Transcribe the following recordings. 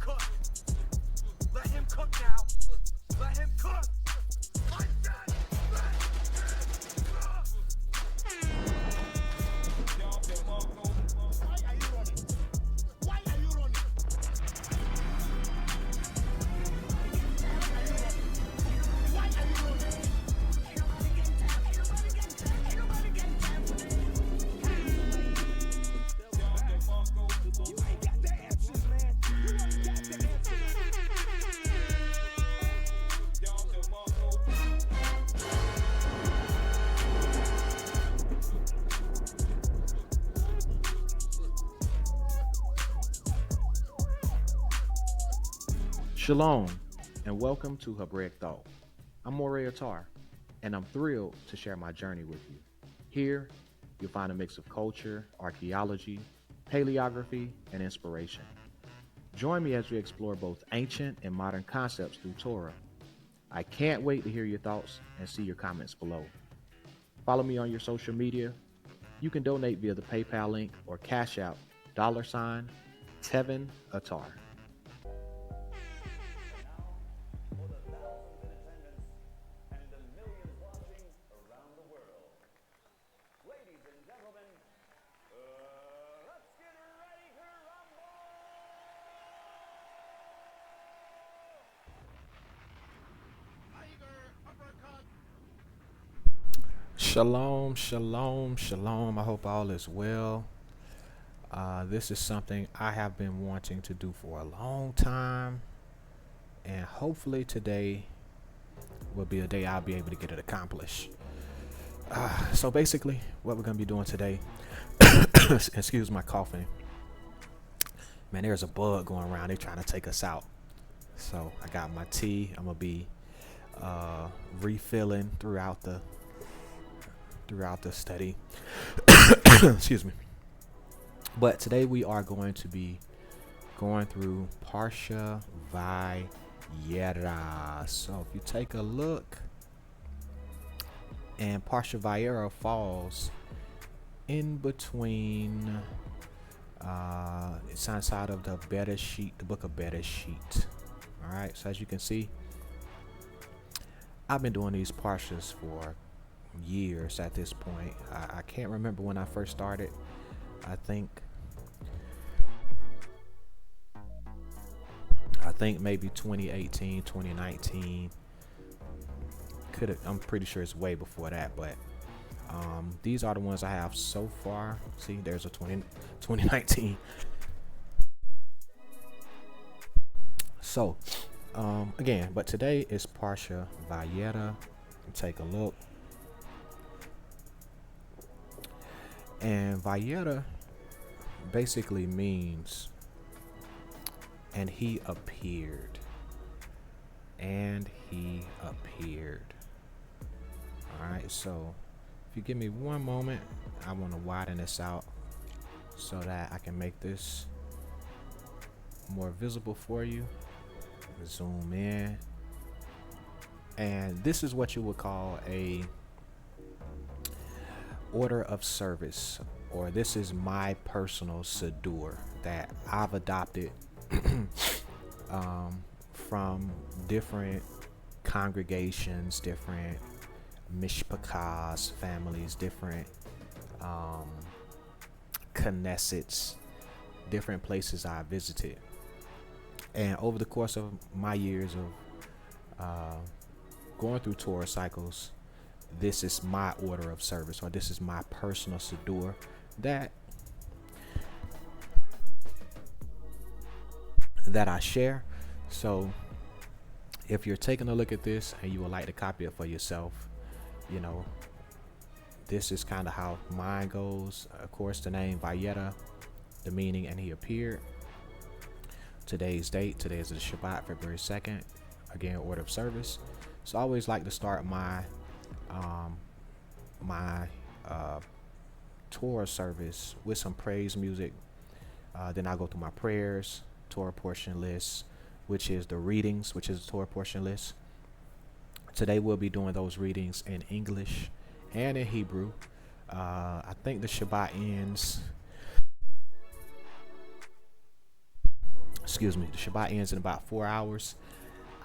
cook. Let him cook now. Let him cook. I said, let him cook. Why are you running? Why are you running? Why are you running? Ain't nobody getting time. Ain't nobody getting time. Ain't nobody getting time for this. You ain't got the answers, man. You ain't got the answers. Shalom, and welcome to Hebraic Thought. I'm Moray Attar, and I'm thrilled to share my journey with you. Here, you'll find a mix of culture, archaeology, paleography, and inspiration. Join me as we explore both ancient and modern concepts through Torah. I can't wait to hear your thoughts and see your comments below. Follow me on your social media. You can donate via the PayPal link or Cash App $Tevin Attar. For the thousands in attendance and the millions watching around the world. Ladies and gentlemen, let's get ready to rumble! Tiger uppercut. Shalom, shalom, shalom. I hope all is well. This is something I have been wanting to do for a long time, and hopefully today will be a day I'll be able to get it accomplished. So basically, what we're going to be doing today, excuse my coughing. Man, there's a bug going around. They're trying to take us out. So I got my tea. I'm going to be refilling throughout the study. Excuse me. But today we are going to be going through Parsha Vayera. So if you take a look, and Parsha Vayera falls in between, it's inside of the Bereshit, the book of Bereshit. All right, so as you can see, I've been doing these Parshas for years at this point. I can't remember when I first started. I think maybe 2018, 2019. I'm pretty sure it's way before that, but these are the ones I have so far. See, there's a 2019. So, again, but today is Parsha Vayera. Take a look. And Vayera basically means, and he appeared. And he appeared. Alright, so if you give me one moment, I want to widen this out so that I can make this more visible for you. Zoom in. And this is what you would call a order of service, or this is my personal siddur that I've adopted from different congregations, different mishpakas, families, different Knessets, different places I visited. And over the course of my years of going through Torah cycles, this is my order of service, or this is my personal siddur that I share. So if you're taking a look at this and you would like to copy it for yourself, you know, this is kind of how mine goes. Of course, the name Vayera, the meaning, and he appeared. Today's date, today is the Shabbat, February 2nd. Again, order of service. So I always like to start my Torah service with some praise music. Then I'll go through my prayers, Torah portion list, which is the readings, which is the Torah portion list. Today we'll be doing those readings in English and in Hebrew. I think the Shabbat ends. excuse me, the Shabbat ends in about 4 hours.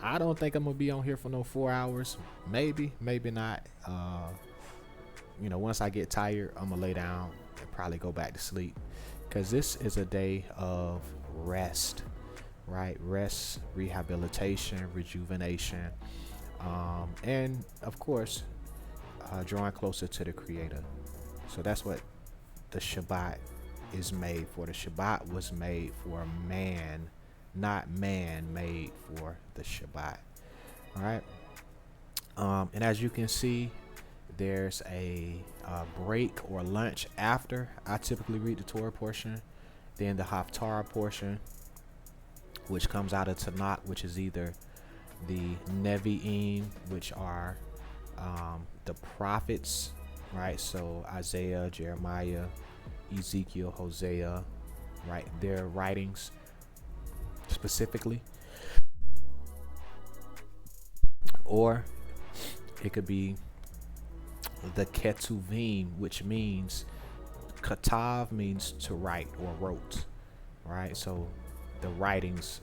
I don't think I'm gonna be on here for no 4 hours. Maybe, maybe not. Once I get tired, I'm gonna lay down and probably go back to sleep, because this is a day of rest, right? Rest, rehabilitation, rejuvenation, and of course, drawing closer to the Creator. So that's what the Shabbat is made for. The Shabbat was made for man, not man made for the Shabbat. All right. And as you can see, there's a break or lunch after. I typically read the Torah portion, then the Haftarah portion, which comes out of Tanakh, which is either the Nevi'im, which are the prophets, right? So Isaiah, Jeremiah, Ezekiel, Hosea, right? Their writings specifically. Or it could be the Ketuvim, which means Katav means to write or wrote, right? So the writings,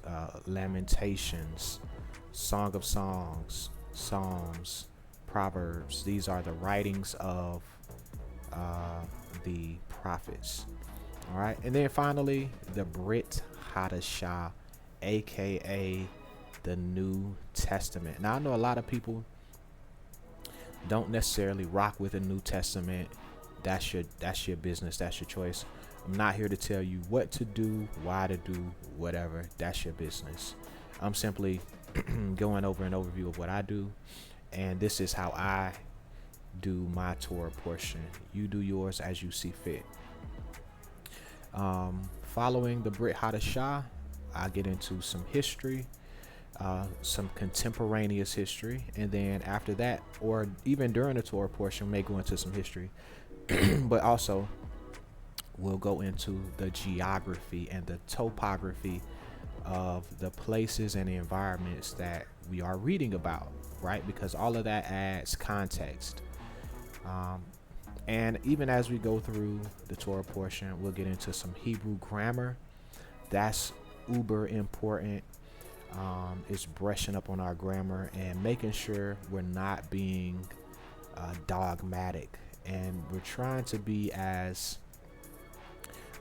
Lamentations, Song of Songs, Psalms, Proverbs, these are the writings of the prophets. All right. And then finally, the Brit Hadashah, aka the New Testament. Now I know a lot of people don't necessarily rock with the New Testament. That's your business. That's your choice. I'm not here to tell you what to do, why to do, whatever. That's your business. I'm simply going over an overview of what I do, and this is how I do my Torah portion. You do yours as you see fit. Following the Brit Hadashah, I get into some history, some contemporaneous history, and then after that, or even during the Torah portion, may go into some history, but also we'll go into the geography and the topography of the places and the environments that we are reading about, right? Because all of that adds context. And even as we go through the Torah portion, we'll get into some Hebrew grammar. That's uber important. Is brushing up on our grammar and making sure we're not being dogmatic, and we're trying to be as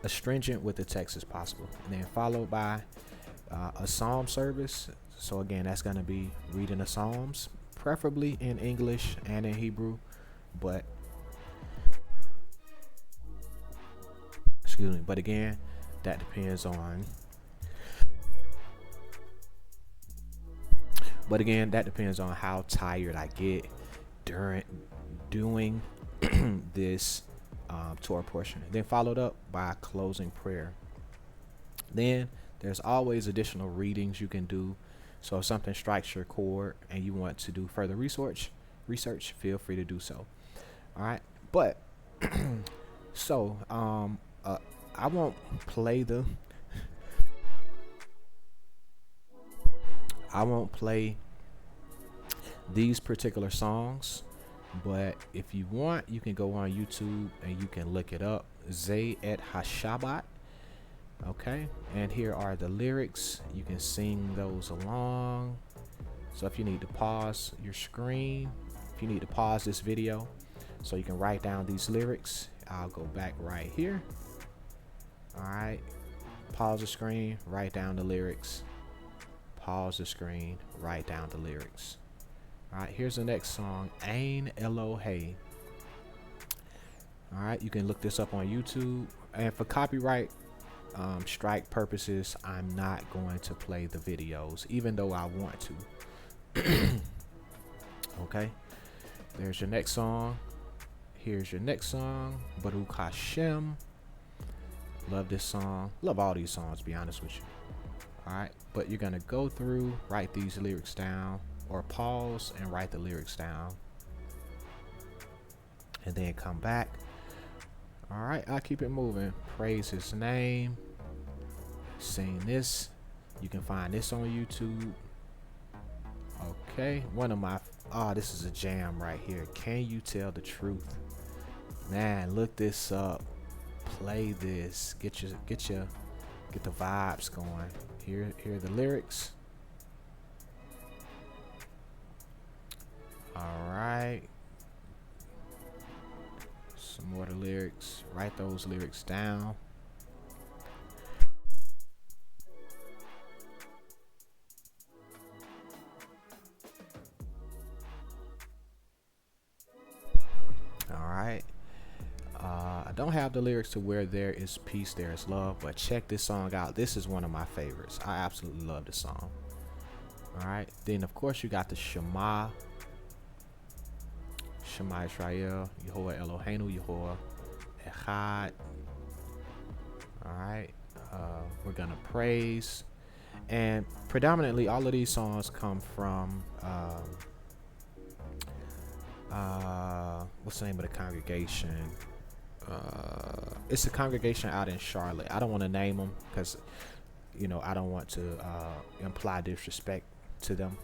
astringent with the text as possible. And then followed by a psalm service. So again, that's going to be reading the Psalms, preferably in English and in Hebrew, but again, that depends on how tired I get during doing this Torah portion. Then followed up by a closing prayer. Then there's always additional readings you can do. So if something strikes your chord and you want to do further research, feel free to do so. All right. But so I won't play these particular songs, but if you want, you can go on YouTube and you can look it up, Zay et HaShabbat. Okay, and here are the lyrics. You can sing those along. So if you need to pause your screen, if you need to pause this video so you can write down these lyrics, I'll go back right here. All right, pause the screen, write down the lyrics. Pause the screen, write down the lyrics. All right, here's the next song, Ain Elohei. All right, you can look this up on YouTube, and for copyright strike purposes, I'm not going to play the videos, even though I want to. Okay, there's your next song. Here's your next song, Baruch Hashem. Love this song. Love all these songs, to be honest with you. All right, but you're gonna go through, write these lyrics down, or pause and write the lyrics down, and then come back. All right, I'll keep it moving. Praise his name. Sing this. You can find this on YouTube. Okay, one of my this is a jam right here. Can you tell the truth? Man, look this up. Play this. Get your Get the vibes going. Hear the lyrics. All right. Some more of the lyrics. Write those lyrics down. All right. I don't have the lyrics to Where There Is Peace, There Is Love, but check this song out. This is one of my favorites. I absolutely love this song. All right. Then, of course, you got the Shema. Shema Israel, Yehovah Eloheinu, Yehovah Echad. All right. We're going to praise. And predominantly, all of these songs come from, what's the name of the congregation? It's a congregation out in Charlotte. I don't want to name them because, I don't want to imply disrespect to them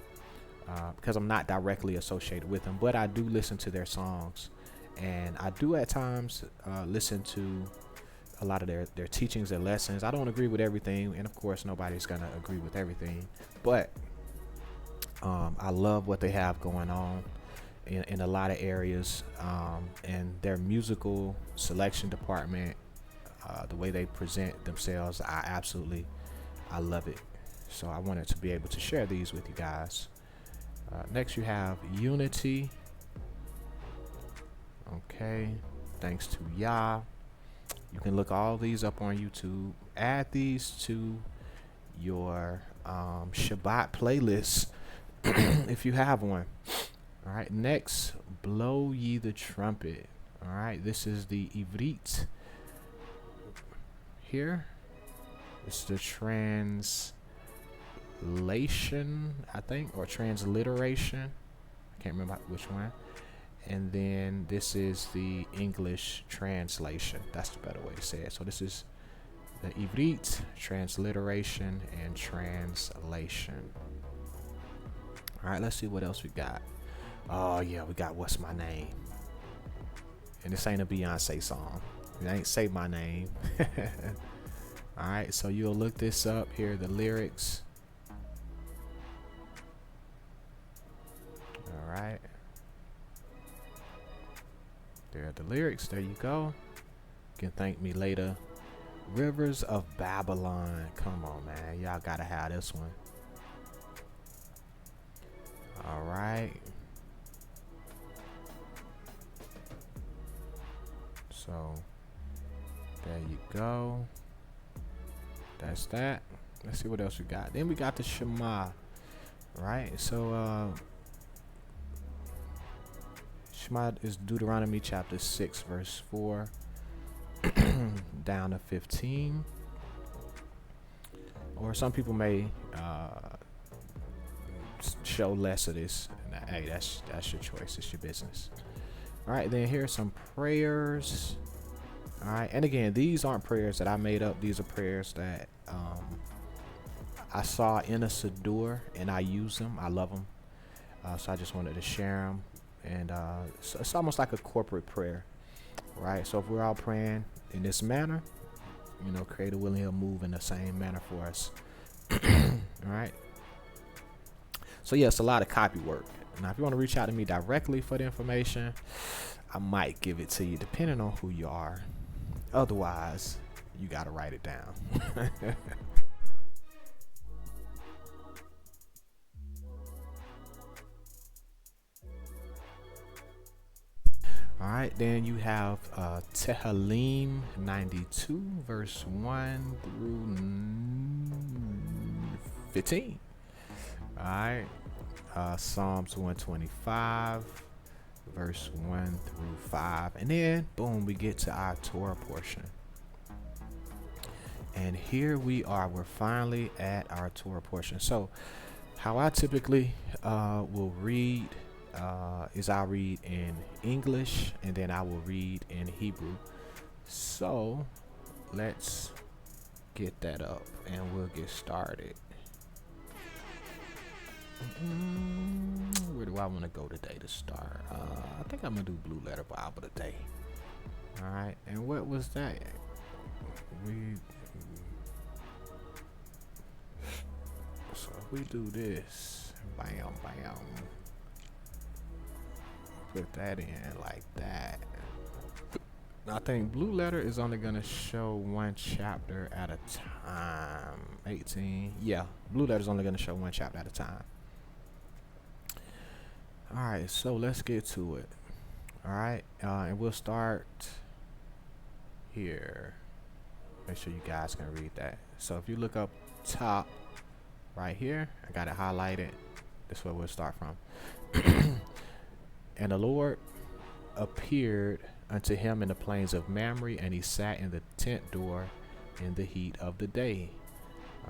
because I'm not directly associated with them. But I do listen to their songs, and I do at times listen to a lot of their teachings and lessons. I don't agree with everything, and of course, nobody's gonna agree with everything. But I love what they have going on in a lot of areas, and their musical selection department, the way they present themselves, I love it. So I wanted to be able to share these with you guys. Next you have Unity. Okay, thanks to Yah. You can look all these up on YouTube. Add these to your Shabbat playlist if you have one. All right, next, Blow Ye the Trumpet. All right, this is the Ivrit here. It's the translation, I think, or transliteration. I can't remember which one. And then this is the English translation. That's the better way to say it. So this is the Ivrit, transliteration, and translation. All right, let's see what else we got. Oh yeah, we got What's My Name. And this ain't a Beyonce song. It ain't Say My Name. All right, so you'll look this up. Here are the lyrics. All right. There are the lyrics. There you go. You can thank me later. Rivers of Babylon. Come on, man. Y'all gotta have this one. All right. So there you go. That's that. Let's see what else we got. Then we got the Shema. Right. So Shema is Deuteronomy chapter 6 verse 4 down to 15. Or some people may show less of this. Hey, that's your choice. It's your business. All right, then here's some prayers. All right, and again, these aren't prayers that I made up. These are prayers that I saw in a Siddur, and I use them. I love them. So I just wanted to share them. And so it's almost like a corporate prayer, right? So if we're all praying in this manner, Creator willing, He'll move in the same manner for us. All right. So yeah, it's a lot of copy work. Now, if you want to reach out to me directly for the information, I might give it to you depending on who you are. Otherwise, you got to write it down. All right, then you have Tehillim 92, verse 1 through 15. All right, Psalms 125, verse 1 through 5. And then, boom, we get to our Torah portion. And here we are. We're finally at our Torah portion. So how I typically will read is I'll read in English and then I will read in Hebrew. So let's get that up and we'll get started. Where do I want to go today to start? I think I'm gonna do Blue Letter Bible today. All right, and what was that? if we do this, bam, bam, put that in like that. I think blue letter is only gonna show one chapter at a time. 18. Yeah, blue letter is only gonna show one chapter at a time. All right, so let's get to it. All right, and we'll start here. Make sure you guys can read that. So if you look up top right here, I got it highlighted. That's where we'll start from. And the Lord appeared unto him in the plains of Mamre, and he sat in the tent door in the heat of the day.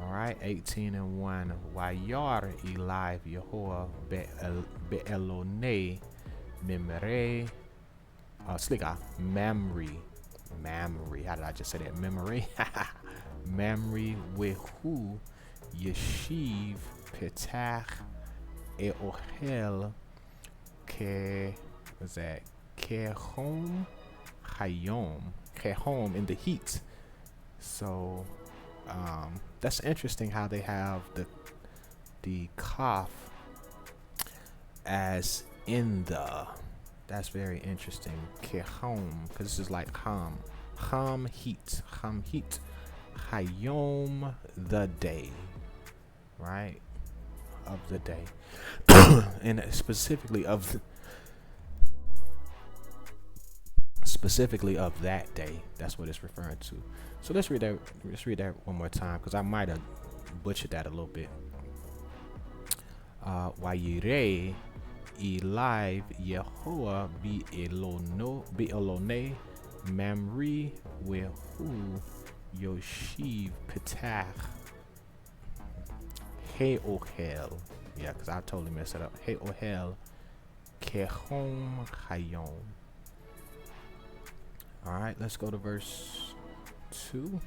All right, 18 and 1. Vayera Eli Yehoah be'elone Memre. Sliga Mamre. Mamre. How did I just say that? Mamre. Mamre wehu yeshiv petach eohel ke. What's that? Kehom hayom. Kehom in the heat. So that's interesting how they have the kaf as in the. That's very interesting. Kehom, because this is like ham heat, hayom, the day, right, of the day, and specifically of that day. That's what it's referring to. So let's read that. Let's read that one more time, because I might have butchered that a little bit. Vayera Eli Yehoah be'elone Mamre wehu yoshiv petach he'ohel. Yeah, because I totally messed it up. He'ohel kehom hayom. All right, let's go to verse 2.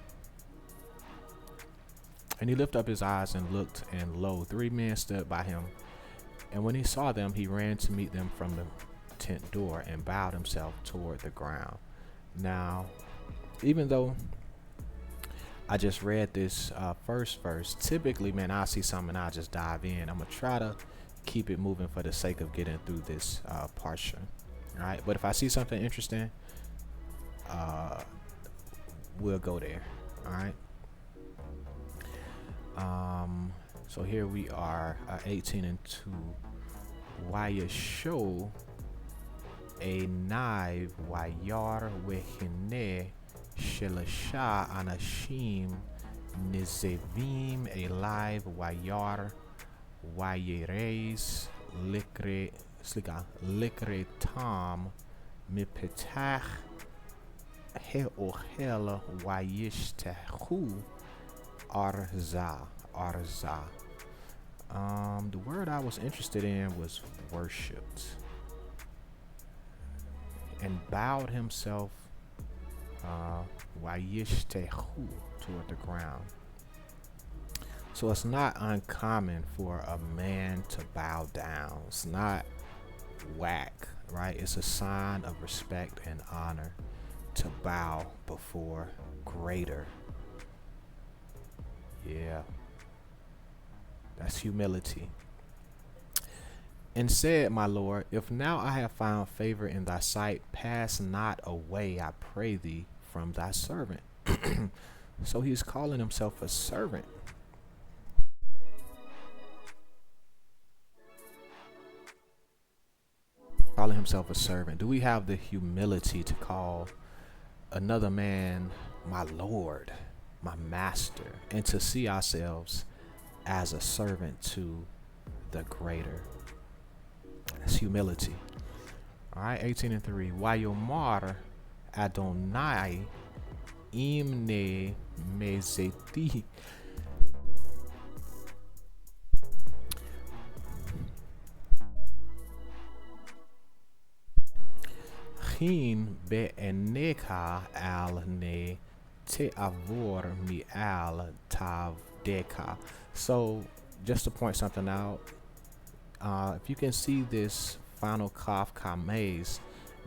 And he lifted up his eyes and looked, and lo, 3 men stood by him. And when he saw them, he ran to meet them from the tent door and bowed himself toward the ground. Now, even though I just read this first verse, typically, man, I'll see something and I'll just dive in. I'm going to try to keep it moving for the sake of getting through this Parsha. All right, but if I see something interesting, we'll go there. All right. So here we are, 18 and 2. Vayesho a naiv Vayar wehine shelasha anashim nizevim a live Vayar Vayeres likre tam mipetach he'ohel vayishtehu arza. The word I was interested in was worshipped, and bowed himself vayishtehu toward the ground. So it's not uncommon for a man to bow down. It's not whack, right? It's a sign of respect and honor to bow before greater. Yeah, that's humility. And said, my Lord, if now I have found favor in thy sight, pass not away, I pray thee, from thy servant. So he's calling himself a servant. Calling himself a servant. Do we have the humility to call another man my Lord, my master, and to see ourselves as a servant to the greater? That's humility. All right, 18 and 3. Vayomar Adonai imne mezeti. Chin be'eneka al ne te'avor mi al tavdeka. So just to point something out, if you can see this final kaf kames,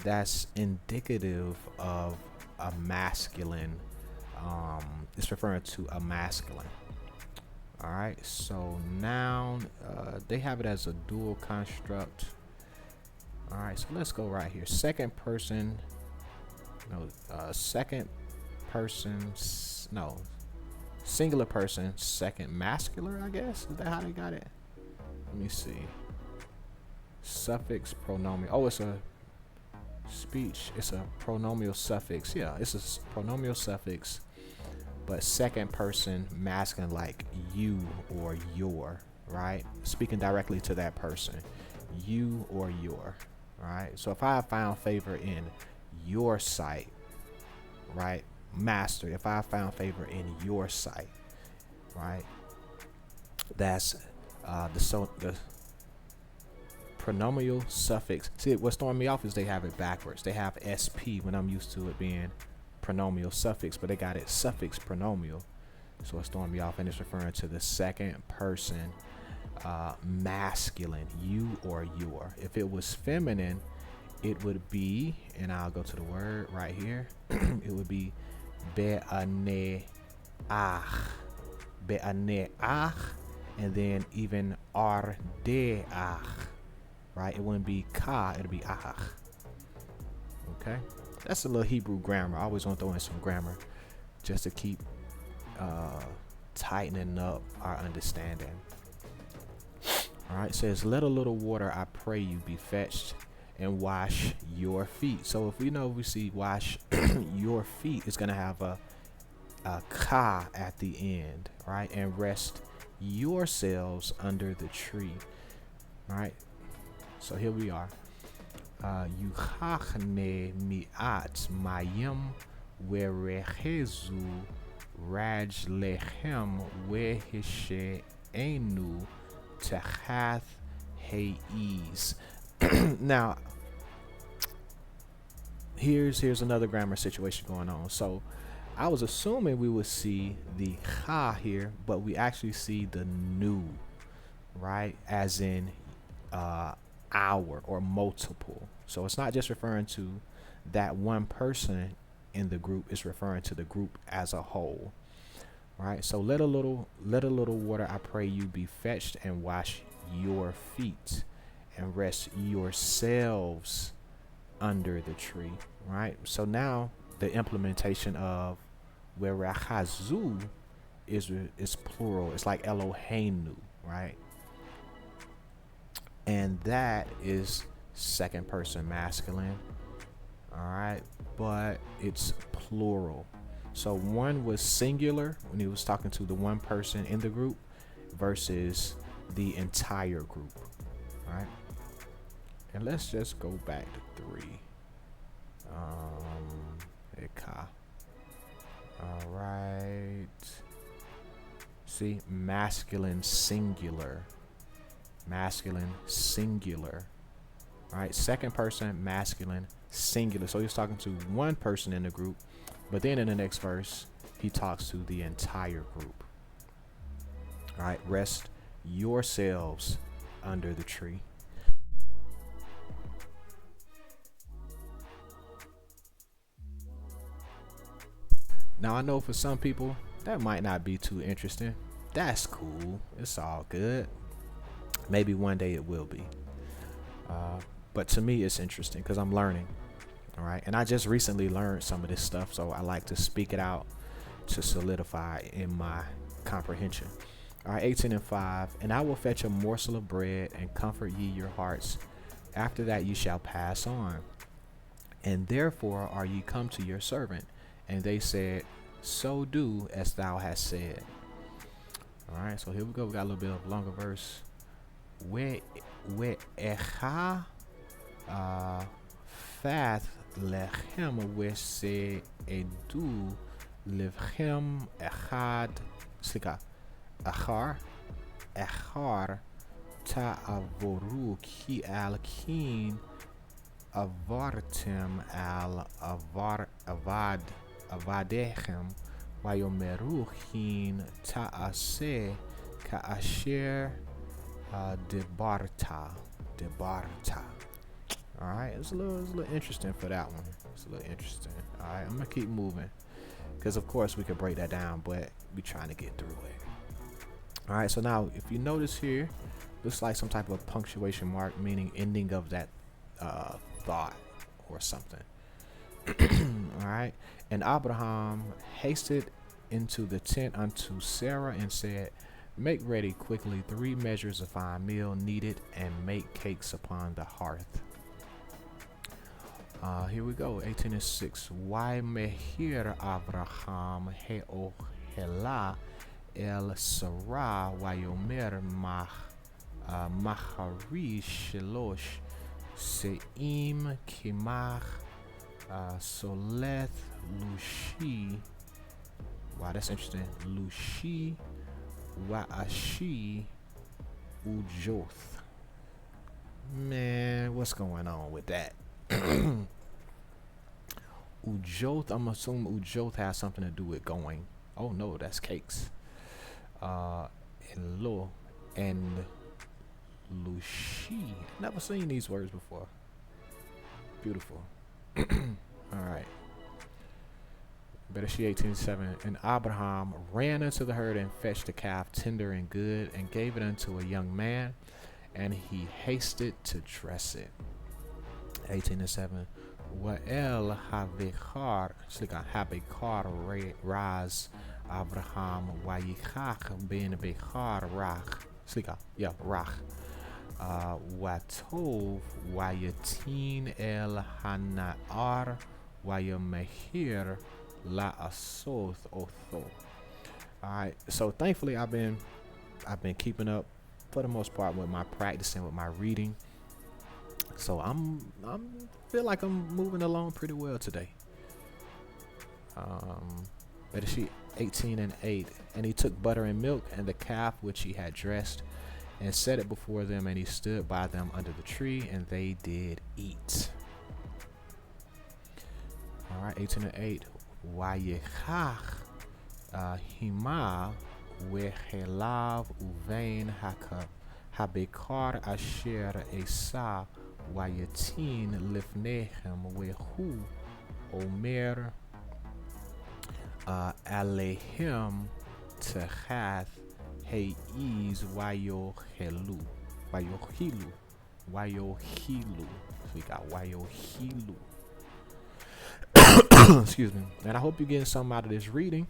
that's indicative of a masculine. It's referring to a masculine. All right, so now they have it as a dual construct. All right, so let's go right here. Second person, second person, no, singular person, second masculine, I guess. Is that how they got it? Let me see. Suffix pronominal. Oh, it's a speech. It's a pronominal suffix. Yeah, it's a pronominal suffix, but second person masculine, like you or your, right? Speaking directly to that person, you or your, right? So if I have found favor in your sight, right? Master, if I have found favor in your sight, right? That's the pronominal suffix. See, what's throwing me off is they have it backwards. They have SP when I'm used to it being pronominal suffix, but they got it suffix pronominal. So it's throwing me off, and it's referring to the second person masculine, you or your. If it was feminine, it would be, and I'll go to the word right here, it would be be'aneach, and then even ardeach, right? It wouldn't be ka, it'll be ach. Okay, that's a little Hebrew grammar. I always want to throw in some grammar just to keep tightening up our understanding. All right, it says, let a little water, I pray you, be fetched and wash your feet. So if we see wash your feet, it's going to have a ka at the end, right? And rest yourselves under the tree. All right, so here we are. Yuchachne mi'at mayim werechezu rajlechem wehishe'enu techath heiz. Now, here's another grammar situation going on. So I was assuming we would see the ha here, but we actually see the nu, right? As in our or multiple. So it's not just referring to that one person in the group, it's referring to the group as a whole. Right? So let a little water, I pray you, be fetched and wash your feet and rest yourselves under the tree. Right? So now the implementation of werachazu is plural. It's like Eloheinu, right? And that is second person masculine. All right, but it's plural. So one was singular when he was talking to the one person in the group versus the entire group. All right, and let's just go back to 3. Eka. All right. See, masculine singular. Masculine singular. All right, second person masculine singular. So he was talking to one person in the group, but then in the next verse he talks to the entire group. All right, rest yourselves under the tree. Now I know for some people that might not be too interesting. That's cool, it's all good. Maybe one day it will be. But to me, it's interesting because I'm learning. All right. And I just recently learned some of this stuff, so I like to speak it out to solidify in my comprehension. All right. 18:5. And I will fetch a morsel of bread and comfort ye your hearts. After that, ye shall pass on. And therefore are ye come to your servant. And they said, so do as thou hast said. All right. So here we go. We got a little bit of longer verse. We'echa fath lechem wese edu levchem echad achar ta'avoru ki al kin avartem al avadechem vayomeru kin ta'aseh ka'asher debarta. All right, it's a little interesting for that one. It's a little interesting. All right, I'm gonna keep moving because of course we could break that down, but we trying to get through it. All right, so now if you notice here, looks like some type of punctuation mark, meaning ending of that thought or something. All right, and Abraham hasted into the tent unto Sarah and said, make ready quickly 3 measures of fine meal needed, and make cakes upon the hearth. Here we go, 18:6. Why mehir Abraham heohela el Sarah wayomer mahari shelosh seim kimach soleth lushi. Wow, that's interesting. Lushi wa'ashi ujoth. Man, what's going on with that? Ujoth, I'm assuming Ujoth has something to do with going. Oh no, that's cakes. And lo and Lushi. Never seen these words before. Beautiful. Alright. Better she 18:7. And Abraham ran unto the herd and fetched a calf tender and good, and gave it unto a young man, and he hasted to dress it. 18:7. Wa'el habechar, raz Abraham wayichach ben bechar rach. Rach. Watov wayatin el hanaar wayamehir la asoth otho. Alright, so thankfully I've been keeping up for the most part with my practicing, with my reading. So I'm feel like I'm moving along pretty well today. Better sheet 18:8. And he took butter and milk and the calf which he had dressed, and set it before them, and he stood by them under the tree, and they did eat. All right, 18:8. Wayechach hima wehelav uvein habekar asher esa wayatin lifnechem wehu omer alehem techath heiz wayohilu. So we got wayohilu. Excuse me. And I hope you're getting something out of this reading,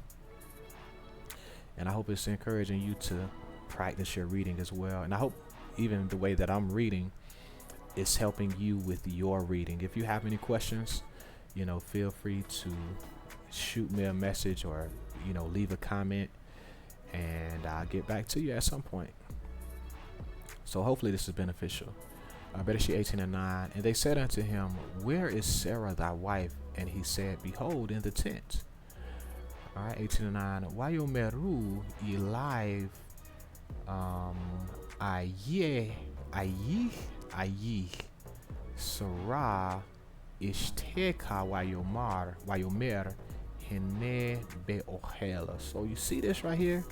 and I hope it's encouraging you to practice your reading as well. And I hope even the way that I'm reading is helping you with your reading. If you have any questions, feel free to shoot me a message, or leave a comment, and I'll get back to you at some point. So hopefully this is beneficial. Better she 18:9. And they said unto him, where is Sarah thy wife? And he said, behold, in the tent. All right, 18:9. Wayomeru eliv ayih Sarah ishteka wayomer hene beochela. So you see this right here?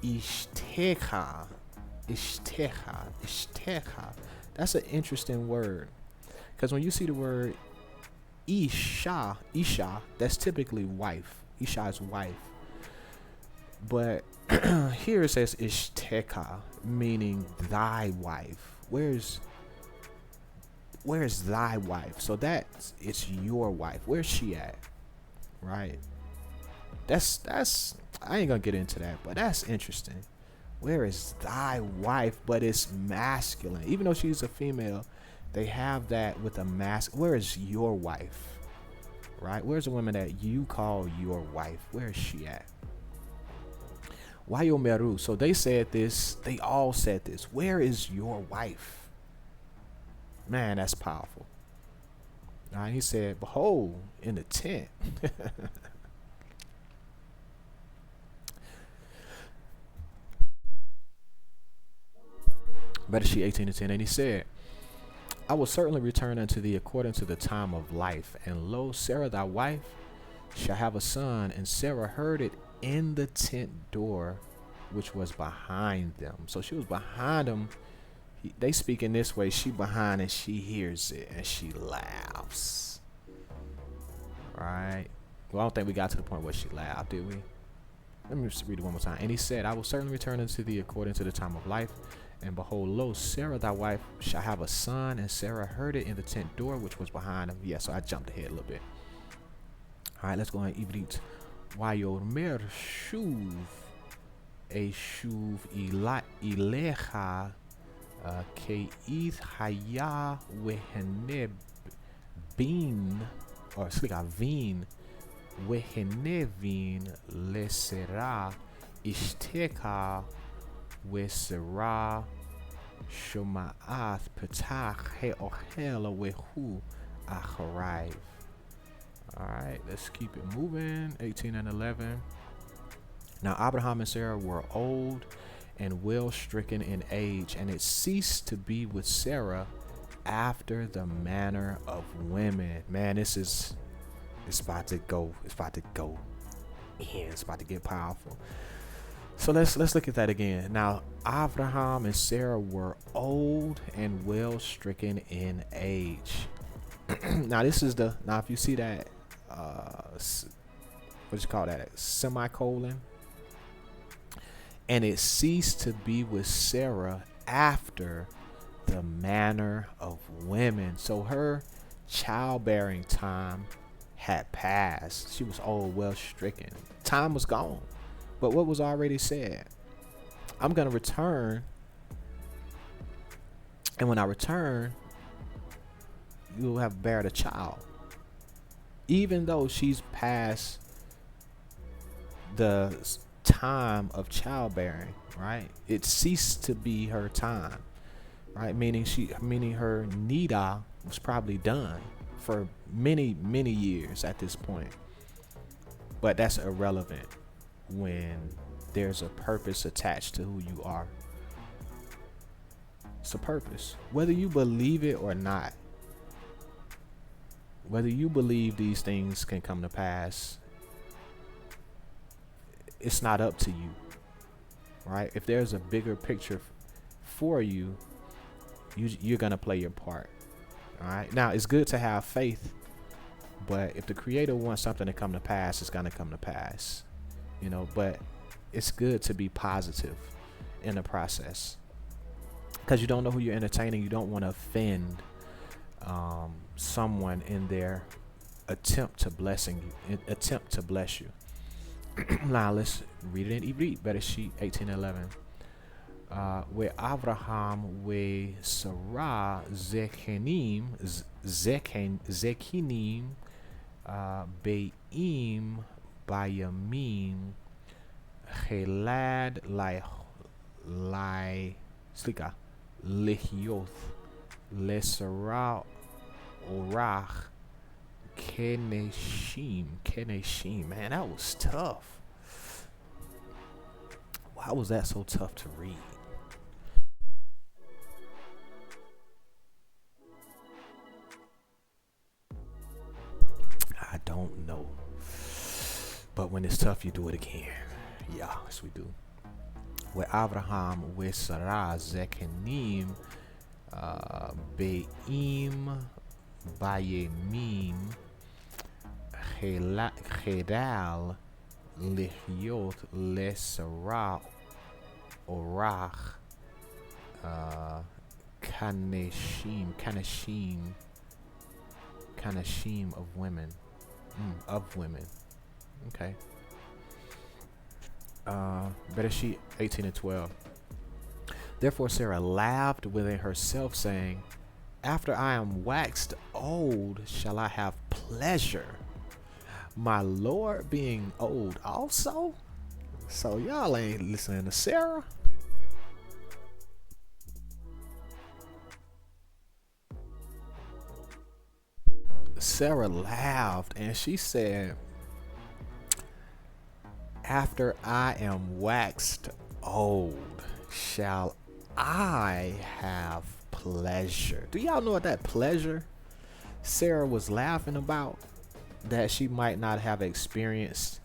Ishteka. That's an interesting word, because when you see the word Isha, that's typically wife. Isha is wife. But here it says Ishteka, meaning thy wife. Where's thy wife? So it's your wife. Where's she at? Right? That's I ain't gonna get into that, but that's interesting. Where is thy wife? But it's masculine. Even though she's a female, they have that with a where is your wife? Right? Where's the woman that you call your wife? Where is she at? Wayomeru. So they said this. They all said this. Where is your wife? Man, that's powerful. All right, he said, behold, in the tent. Better she 18:10. And he said, I will certainly return unto thee according to the time of life. And lo, Sarah thy wife shall have a son. And Sarah heard it in the tent door, which was behind them. So she was behind them. They speak in this way. She behind, and she hears it, and she laughs. Right? Well, I don't think we got to the point where she laughed, did we? Let me just read it one more time. And he said, I will certainly return unto thee according to the time of life. And behold, lo, Sarah thy wife shall have a son. And Sarah heard it in the tent door, which was behind him. Yeah, so I jumped ahead a little bit. All right, let's go on Ivrit. Vayomer shuv eshuv ilecha keith haya weheneb bin, or slika vin wehenevin lesera ishteka wesera shomaath petach heohel wehu acharayv. All right, let's keep it moving. 18 and 11. Now Abraham and Sarah were old and well stricken in age, and it ceased to be with Sarah after the manner of women. Man, it's about to go. It's about to go in. It's about to get powerful. So let's look at that again. Now Abraham and Sarah were old and well stricken in age. Now this is if you see that what you call that, semicolon, and it ceased to be with Sarah after the manner of women. So her childbearing time had passed. She was old, well stricken. Time was gone. But what was already said? I'm going to return. And when I return, you will have bared a child. Even though she's past the time of childbearing, right? It ceased to be her time, right? Meaning her nida was probably done for many years at this point. But that's irrelevant when there's a purpose attached to who you are. It's a purpose, whether you believe it or not. Whether you believe these things can come to pass, it's not up to you, right? If there's a bigger picture for you, you're gonna play your part. All right. Now it's good to have faith, but if the Creator wants something to come to pass, it's gonna come to pass, you know. But it's good to be positive in the process, because you don't know who you're entertaining. You don't want to offend someone in their attempt to bless you. Now let's read it in Ivrit. Bereshit 18:11. Where Avraham we Sarah zekinim beim bayamim chelad lai slika lehioth lesara orach keneshim. Man, that was tough. Why was that so tough to read? I don't know. But when it's tough, you do it again. Yeah, yes we do. Where Abraham with Sarah zekenim beim bayemim chedal lihyot lesara orach kanashim of women. Okay. Bereshit 18:12. Therefore Sarah laughed within herself, saying, after I am waxed old shall I have pleasure, my Lord being old also? So y'all ain't listening to Sarah. Sarah laughed and she said, after I am waxed old shall I have pleasure. Do y'all know what that pleasure Sarah was laughing about, that she might not have experienced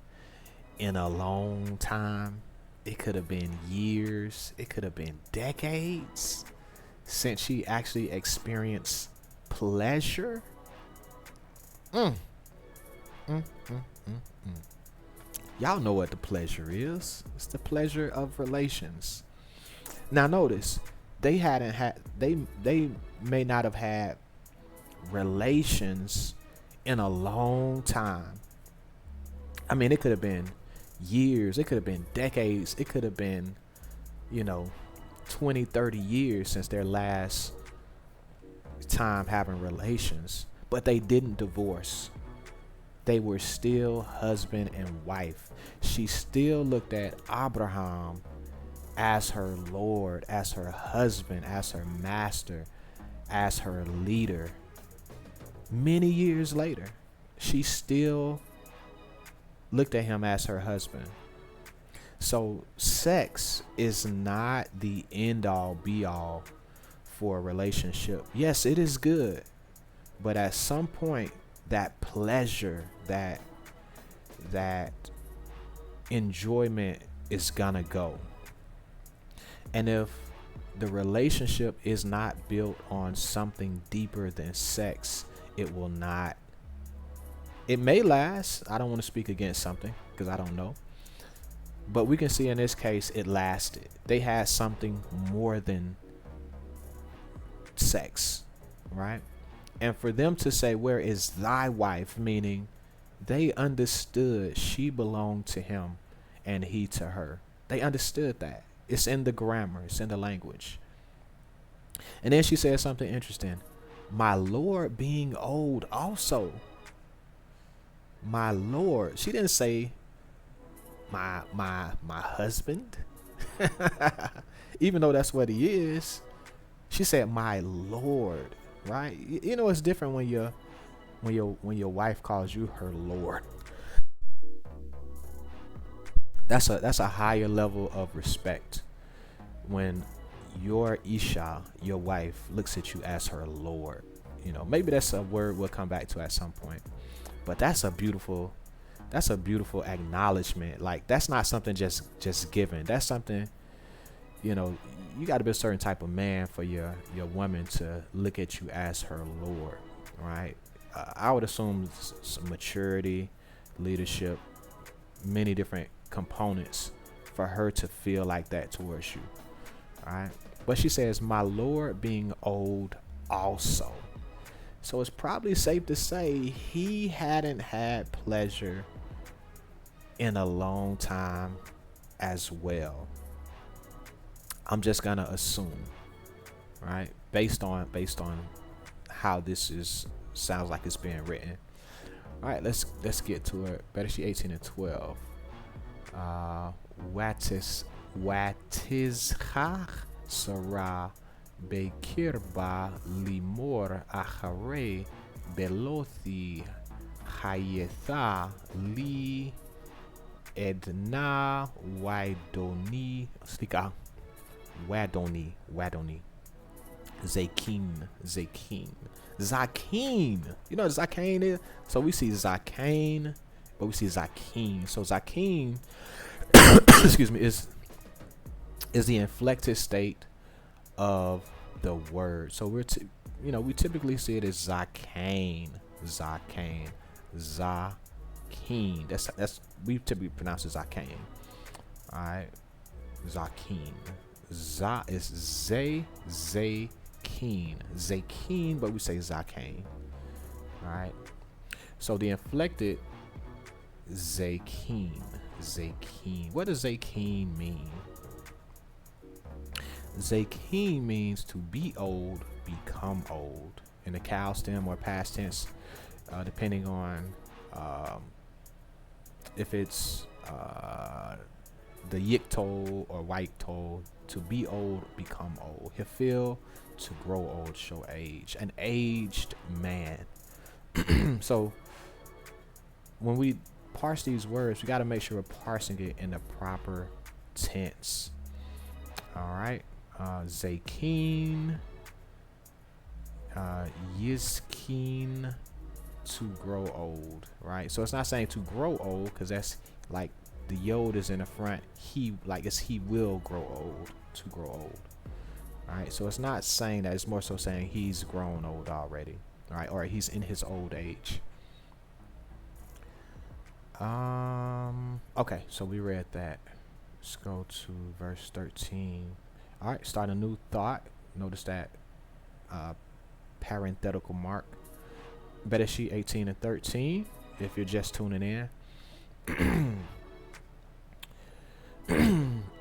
in a long time? It could have been years, it could have been decades since she actually experienced pleasure. Y'all know what the pleasure is. It's the pleasure of relations. Now notice, they may not have had relations in a long time. I mean, it could have been years, it could have been decades, it could have been, 20, 30 years since their last time having relations, but they didn't divorce. They were still husband and wife. She still looked at Abraham as her Lord, as her husband, as her master, as her leader. Many years later, she still looked at him as her husband. So sex is not the end all be all for a relationship. Yes, it is good, but at some point, that pleasure, that enjoyment is gonna go. And if the relationship is not built on something deeper than sex, it will not. It may last. I don't want to speak against something because I don't know. But we can see in this case, it lasted. They had something more than sex, right? And for them to say, "Where is thy wife?" meaning they understood she belonged to him and he to her. They understood that. It's in the grammar, it's in the language. And then she said something interesting. My Lord being old also. My Lord. She didn't say my husband. Even though that's what he is. She said my Lord, right? You know it's different when your wife calls you her Lord. That's a higher level of respect when your Isha, your wife, looks at you as her Lord. Maybe that's a word we'll come back to at some point. But that's a beautiful acknowledgement. Like, that's not something just given. That's something, you got to be a certain type of man for your woman to look at you as her Lord, right? I would assume some maturity, leadership, many different components for her to feel like that towards you. All right. But she says, my Lord being old also. So it's probably safe to say he hadn't had pleasure in a long time as well. I'm just gonna assume, right? Based on how this sounds like it's being written. All right, let's get to it. Better she 18 and 12. Watizchach Sarah Bekirba Limor Achare Belothi Hayetha Li Edna Wadoni Zakin. You know what Zakin is? So we see Zakin, but we see Zakin. So Zakin excuse me, is the inflected state of the word. So we typically see it as Zakin. That's we typically pronounce it Zakin. All right, Zakin. Za is Zakin, but we say Zakin. All right. So the inflected Zakin. What does Zakin mean? Zakin means to be old, become old. In the cow stem or past tense, depending on if it's the yiktol or white toll. To be old, become old. Hefil, to grow old, show age. An aged man. So when we parse these words, we got to make sure we're parsing it in the proper tense. All right. Zakin, Yiskin, to grow old. Right. So it's not saying to grow old, because that's like the yod is in the front. He will grow old, to grow old. All right. So it's not saying that. It's more so saying he's grown old already. All right. Or he's in his old age. Okay, so we read that. Let's go to verse 13. All right, start a new thought. Notice that uh, parenthetical mark. Bereshit 18 and 13. If you're just tuning in.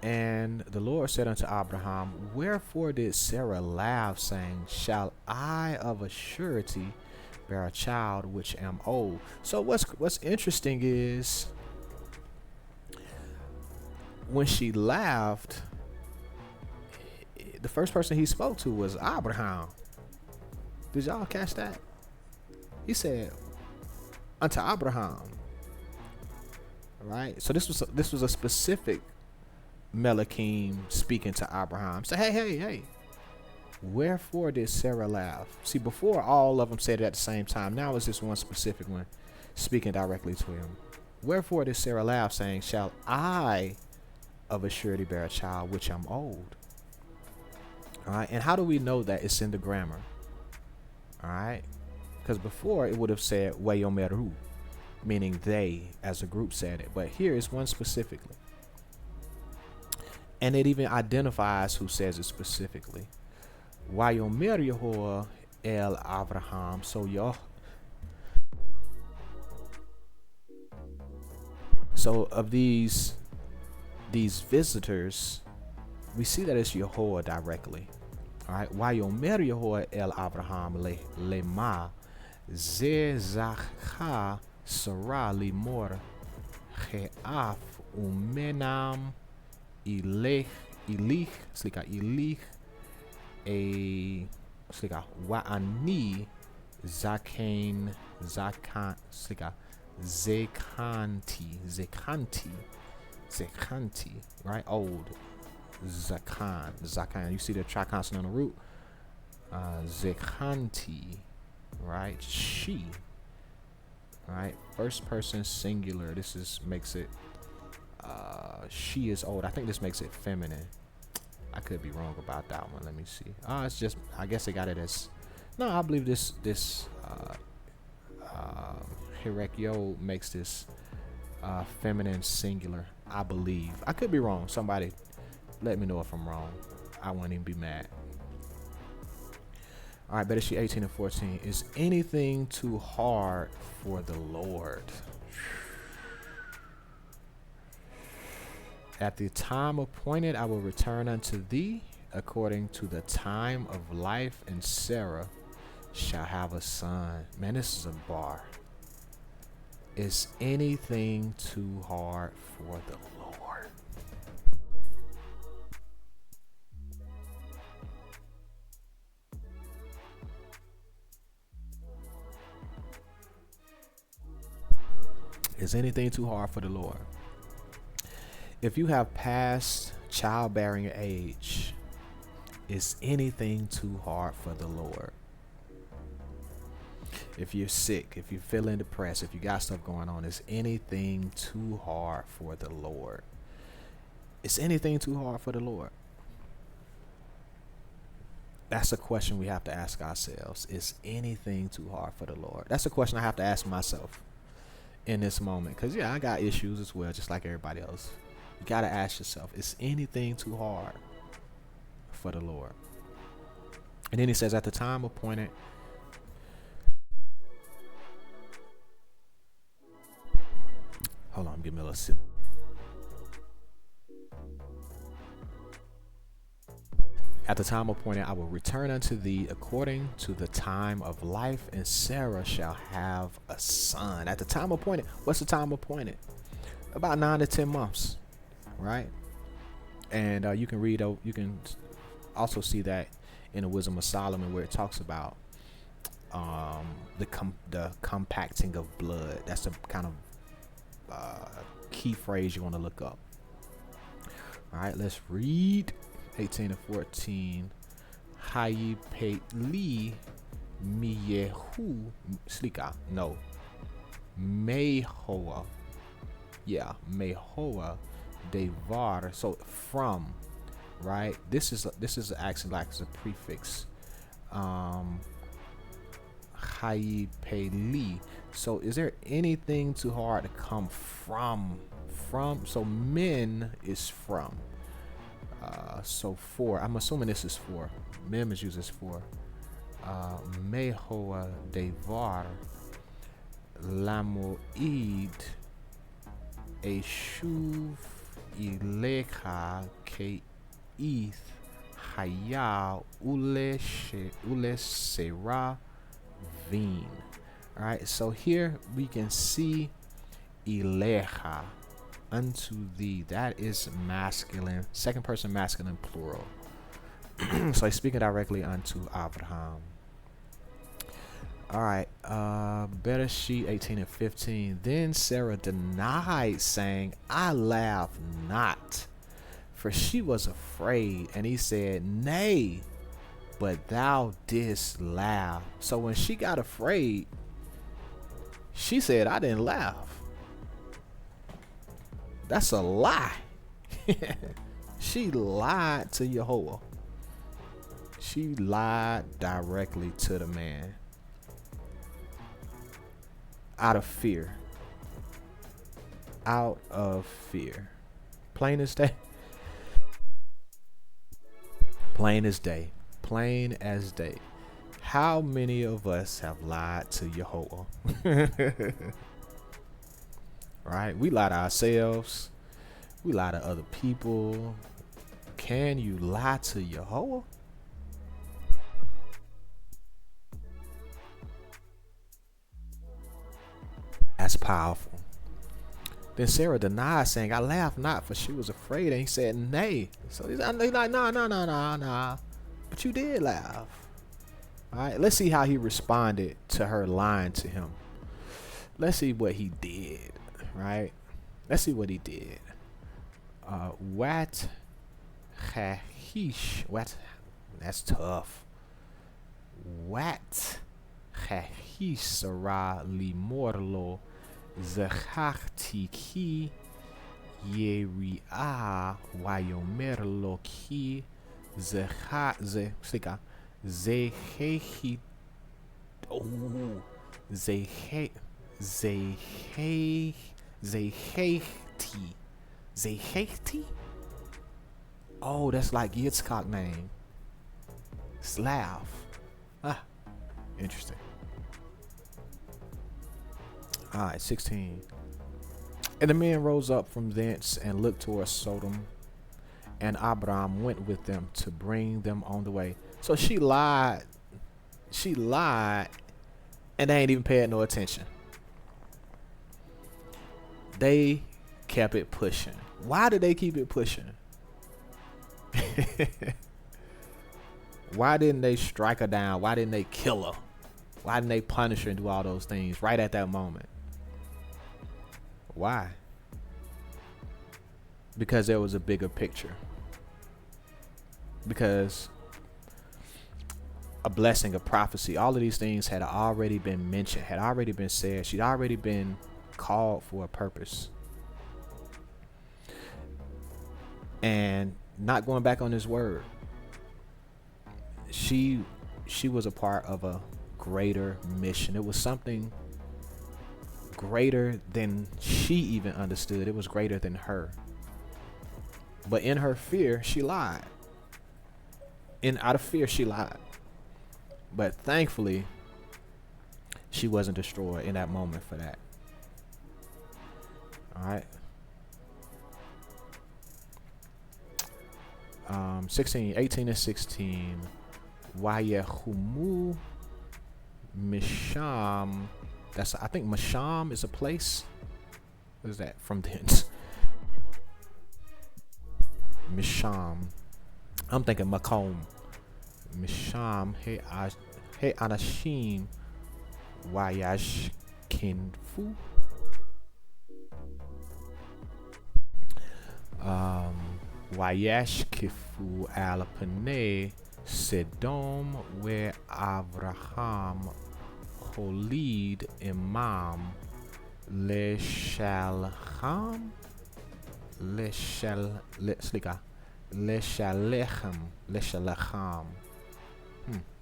And the Lord said unto Abraham, wherefore did Sarah laugh, saying, shall I of a surety bear a child which am old? So what's interesting is when she laughed, the first person he spoke to was Abraham. Did y'all catch that? He said unto Abraham. Right? So this was a specific Melachim speaking to Abraham. Say, hey. Wherefore did Sarah laugh? See, before all of them said it at the same time. Now it's this one specific one speaking directly to him. Wherefore did Sarah laugh, saying, shall I of a surety bear a child which I'm old? All right. And how do we know that it's in the grammar? All right. Because before it would have said Wayomeru, meaning they as a group said it. But here is one specifically. And it even identifies who says it specifically. Wayomer Yehoah el Avraham. So of these visitors, we see that it's Yehoah directly. All right. Wayomer Yehoah el Avraham lema ze zacha Sarah limor cheaf umenam ilich a wa'ani zakan zekanti, right? Old zakan. You see the triconsonantal root, zekanti, right? She. All right, first person singular. This makes it she is old. I think this makes it feminine. I could be wrong about that one. Let me see. It's just, I guess they got it as, no, I believe this Hirekyo makes this feminine singular. I believe. I could be wrong. Somebody let me know if I'm wrong. I wouldn't even be mad. All right, Bereshit 18 and 14. Is anything too hard for the Lord? At the time appointed, I will return unto thee according to the time of life, and Sarah shall have a son. Man, this is a bar. Is anything too hard for the Lord? Is anything too hard for the Lord? If you have passed childbearing age, is anything too hard for the Lord? If you're sick, if you're feeling depressed, if you got stuff going on, is anything too hard for the Lord? Is anything too hard for the Lord? That's a question we have to ask ourselves. Is anything too hard for the Lord? That's a question I have to ask myself in this moment. Because, yeah, I got issues as well, just like everybody else. You got to ask yourself, is anything too hard for the Lord? And then he says, at the time appointed, hold on, give me a little sip. At the time appointed, I will return unto thee according to the time of life, and Sarah shall have a son. At the time appointed, what's the time appointed? About 9 to 10 months, right? And you can read, you can also see that in the Wisdom of Solomon, where it talks about the compacting of blood. That's the kind of key phrase you want to look up. All right, let's read 18 to 14. Hayi Petli Miyehu Slika. No. Mehoa. Yeah, Mehoa Devar. So from, right? This is actually like as a prefix. Hayipeli. So is there anything too hard to come from? So min is from. So for, I'm assuming this is for. Mem is used as for. Mehoa devar lamoid eshuv ilecha keith haya ule sera vin. All right, so here we can see ilecha, unto thee. That is masculine, second person masculine plural. So he's speaking directly unto Abraham. All right, Bereshit 18 and 15. Then Sarah denied, saying, I laugh not, for she was afraid. And he said, Nay, but thou didst laugh. So when she got afraid, she said, I didn't laugh. That's a lie. She lied to Yehovah. She lied directly to the man. Out of fear. Out of fear. Plain as day. Plain as day. Plain as day. How many of us have lied to Yehovah? Right? We lie to ourselves. We lie to other people. Can you lie to Yehovah? That's powerful. Then Sarah denied, saying, I laugh not, for she was afraid. And he said, Nay. So he's like, nah. But you did laugh. All right, let's see how he responded to her lying to him. Let's see what he did, right? Let's see what he did. Wat chahish. What? That's tough. Wat chahish sarah limorlo zechachti ki yeria wayomerlo ki zechechi. Oh, Zehechti. Oh, that's like Yitzchak name. Slav. Ah, interesting. All right, 16. And the men rose up from thence and looked towards Sodom, and Abraham went with them to bring them on the way. So she lied. She lied, and they ain't even paying no attention. They kept it pushing. Why did they keep it pushing? Why didn't they strike her down? Why didn't they kill her? Why didn't they punish her and do all those things right at that moment? Why? Because there was a bigger picture. Because a blessing, a prophecy, all of these things had already been mentioned, had already been said. She'd already been called for a purpose. And not going back on his word. She was a part of a greater mission. It was something greater than she even understood. It was greater than her. But in her fear, she lied. Out of fear, she lied. But thankfully, she wasn't destroyed in that moment for that. All right. 18 and 16. Wayehumu Misham. I think Misham is a place. What is that? From thence. Misham. I'm thinking Makom. Misham he anashim wayash kinfu. Wayash kifu al panei Sedom where Avraham Holid Imam Leshalcham Leshalecham.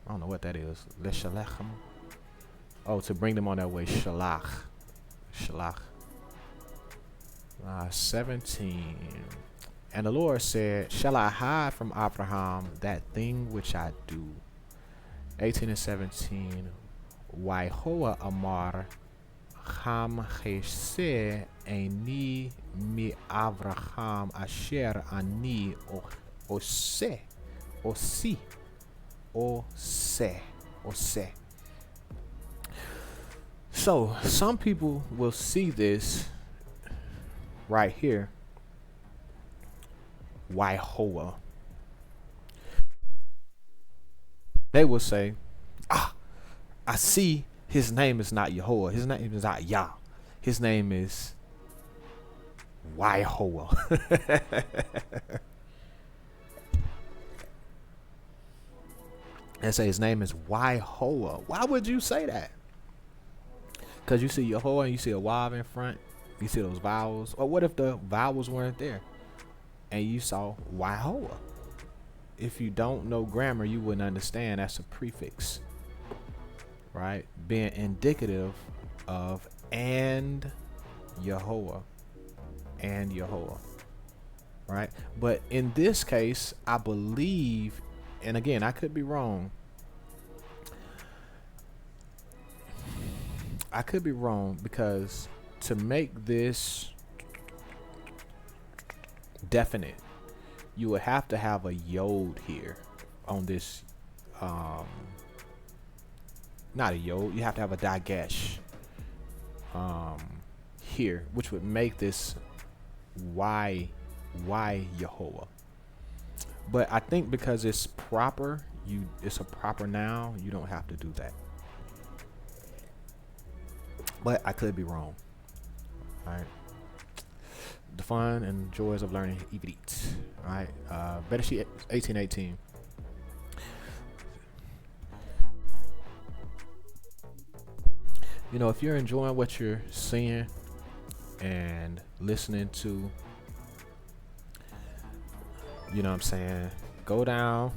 I don't know what that is. Leshalecham. to bring them on their way. Shalach. 17. And the Lord said, shall I hide from Abraham that thing which I do? 18 and 17. Waihoa Amar Ham Chesed Ani Mi Avraham Asher Ani Ose. So some people will see this right here. Waihoa. They will say, I see his name is not Yehovah. His name is not Yah. His name is Waihoa. And say his name is Waihoa. Why would you say that? Because you see Yehovah and you see a Wav in front. You see those vowels. Or what if the vowels weren't there and you saw Waihoa? If you don't know grammar, you wouldn't understand that's a prefix, right? Being indicative of and Yehovah, right? But in this case, I believe, and again, I could be wrong. Because to make this definite, you would have to have a yod here on this, not a yod, you have to have a dagesh here, which would make this why Yehovah. But I think because it's proper, it's a proper noun, you don't have to do that. But I could be wrong. All right. The fun and joys of learning Ivrit. All right. Bereshit 18:18. You know, if you're enjoying what you're seeing and listening to, you know what I'm saying, go down.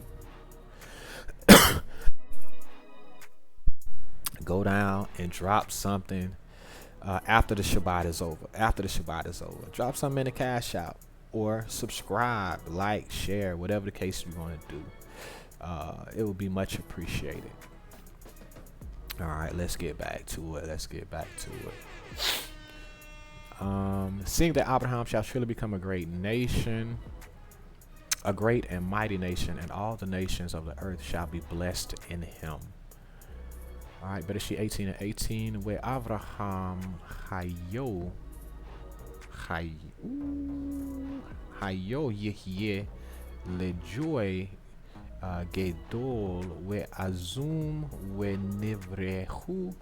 Go down and drop something after the Shabbat is over. Drop something in the cash out or subscribe, like, share, whatever the case you want to do. It will be much appreciated. All right, let's get back to it. Seeing that Abraham shall surely become a great nation, a great and mighty nation, and all the nations of the earth shall be blessed in him. All right, Bereshit 18:18, where Avraham hayo yihye lejoy gedol we azum we nivrehu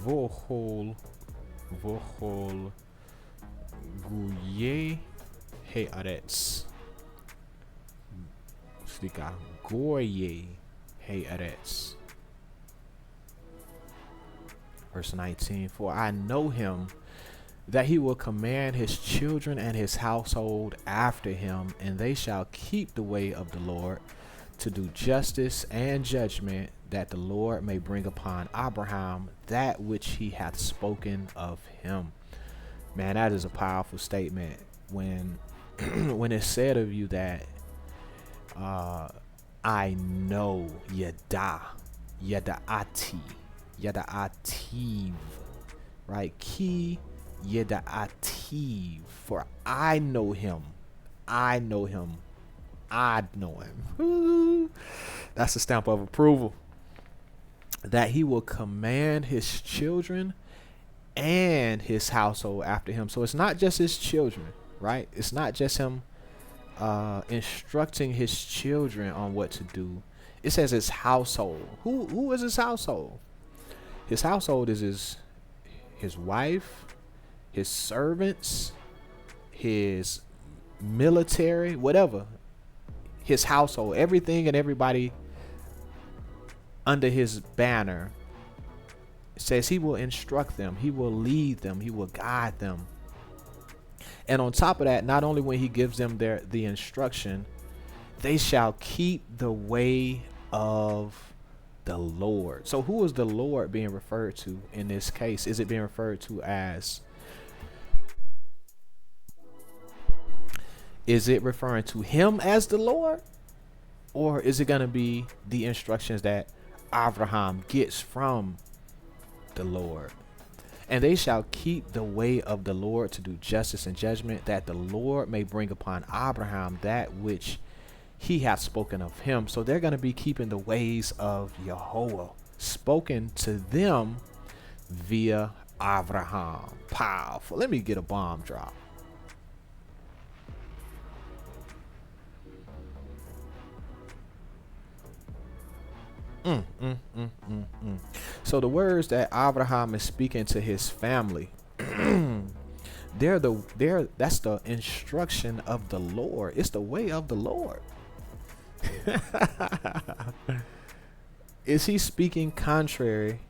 vohol guye hearetz. Slika goye hearetz. Verse 19, for I know him, that he will command his children and his household after him, and they shall keep the way of the Lord to do justice and judgment, that the Lord may bring upon Abraham that which he hath spoken of him. Man, that is a powerful statement when when it's said of you that I know Yada'ativ, right? Ki Yada'ativ, for I know him. That's a stamp of approval. That he will command his children and his household after him. So it's not just his children, right? It's not just him instructing his children on what to do. It says his household. Who is his household? His household is his wife, his servants, his military, whatever. His household, everything and everybody under his banner. It says he will instruct them, he will lead them, he will guide them. And on top of that, not only when he gives them the instruction, they shall keep the way of the Lord. So who is the Lord being referred to in this case? Is it being referred to as, is it referring to him as the Lord? Or is it going to be the instructions that Abraham gets from the Lord? And they shall keep the way of the Lord to do justice and judgment, that the Lord may bring upon Abraham that which he hath spoken of him. So they're going to be keeping the ways of Yahweh spoken to them via Abraham. Powerful. Let me get a bomb drop. So the words that Abraham is speaking to his family, that's the instruction of the Lord. It's the way of the Lord. Is he speaking contrary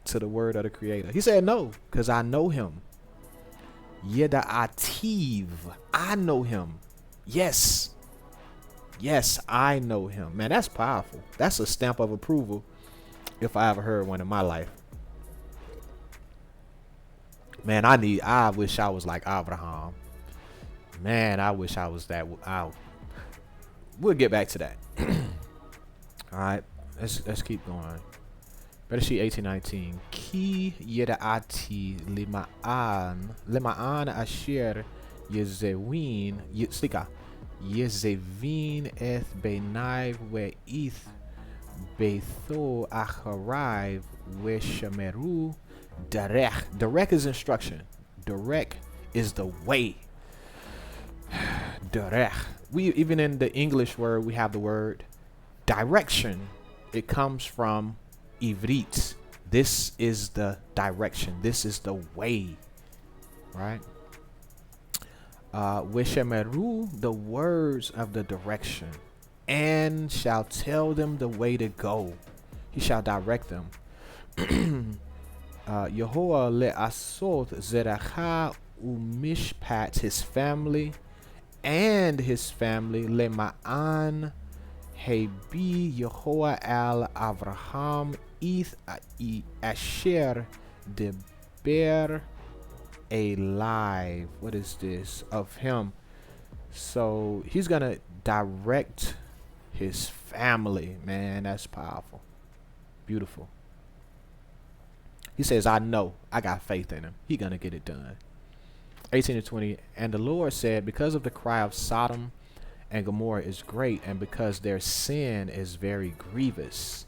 to the word of the Creator? He said no, because I know him. Yeda'ativ, I know him. Yes, I know him. Man, that's powerful. That's a stamp of approval if I ever heard one in my life. Man, I wish I was like Abraham. Man, I wish I was that. We'll get back to that. All right, let's keep going. Better sheet 1819. Ki yeda'ati lema'an asher yezewin slika yezevin eth benai ve'ith betho achariv ve'shemeru derech. Derech is instruction. Derech is the way. Derech. We even in the English word we have the word direction. It comes from Ivrit. This is the direction. This is the way. Right? Veshemeru, the words of the direction, and shall tell them the way to go. He shall direct them. Yehoah le'asot zeracha umishpat, his family lema'an hebi Yehoah al Avraham ith asher deber alive. What is this of him? So he's gonna direct his family. Man, that's powerful. Beautiful. He says, I know, I got faith in him. He gonna get it done. 18 to 20. And the Lord said, because of the cry of Sodom and Gomorrah is great, and because their sin is very grievous.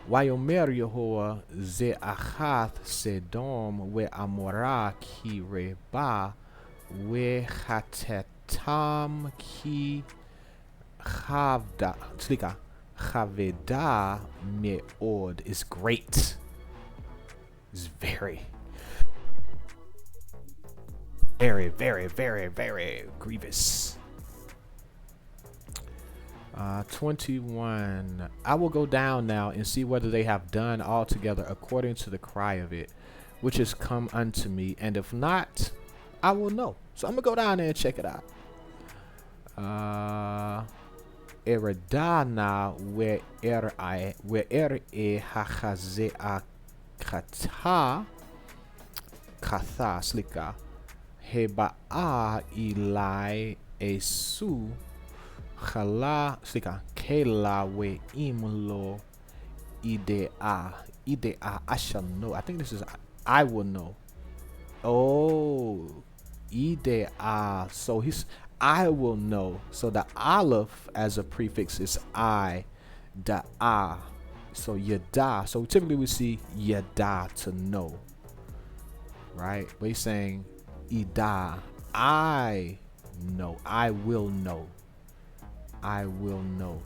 Vayomer Yehoah ze achat Sedom we Amorah ki reba we chatetam ki chavda slika chaveda meod is great. Is very grievous. 21. I will go down now and see whether they have done altogether according to the cry of it, which has come unto me, and if not, I will know. So I'm gonna go down there and check it out. Eredana where e hachazea kata slika heba'a ilai esu chala slika kela we imlo idea. I shall know. I think this is I will know. Oh, idea. So I will know. So the aleph as a prefix is I, the a. So yada. So typically we see yada to know, right? But he's saying ida. I know. I will know. I will know.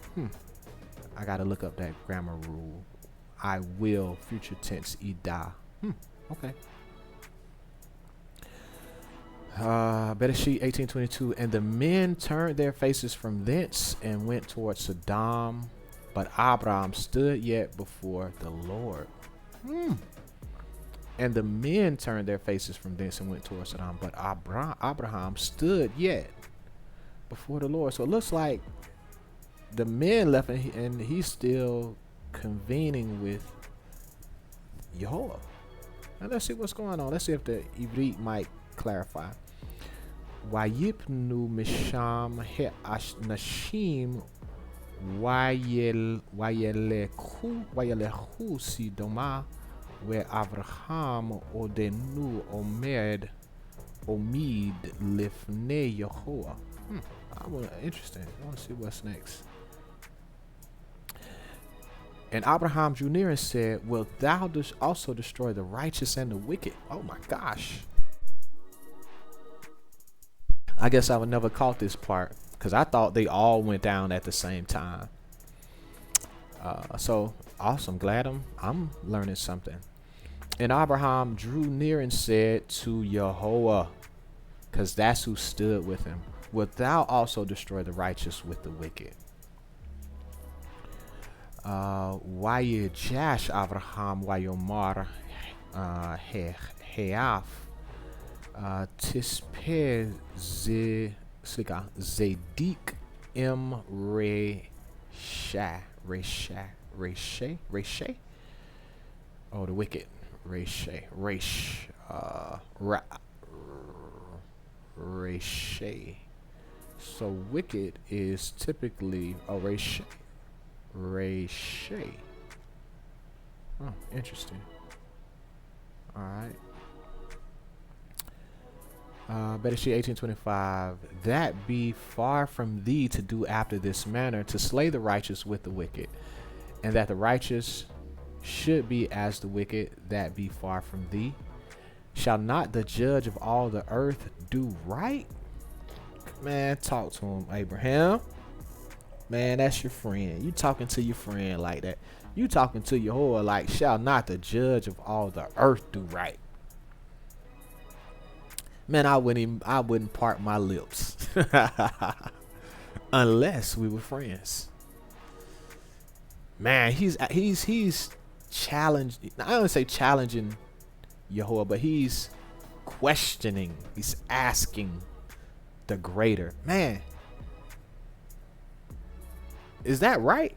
I gotta look up that grammar rule. I will, future tense, ida. Okay. Bereshit 18:22. And the men turned their faces from thence and went towards Sodom, but Abraham stood yet before the Lord. And the men turned their faces from thence and went towards Sodom, but Abraham stood yet before the Lord. So it looks like the men left and he still convening with Yehovah. Now let's see what's going on. Let's see if the Ivrit might clarify. Wayipnu misham he nashim wayelechu sidoma we Avraham odenu omid lifnei Yehovah. Interesting. I want to see what's next. And Abraham drew near and said, wilt thou also destroy the righteous and the wicked? Oh my gosh. I guess I would never caught this part because I thought they all went down at the same time. So awesome. Glad I'm learning something. And Abraham drew near and said to Yehovah, because that's who stood with him, wilt thou also destroy the righteous with the wicked? Wayejash Avraham Wayomar Heaf Tispe Zedik M Reshe. Oh, the wicked. Reshe. So wicked is typically Reshe. Oh, interesting. All right. Bereshit 18:25. That be far from thee to do after this manner, to slay the righteous with the wicked, and that the righteous should be as the wicked, that be far from thee. Shall not the judge of all the earth do right? Man, talk to him, Abraham. Man, that's your friend. You talking to your friend like that. You talking to your whore like, shall not the judge of all the earth do right? Man, I wouldn't part my lips unless we were friends. Man, he's challenged. I don't say challenging Yehovah, but he's questioning. He's asking the greater. Man, is that right?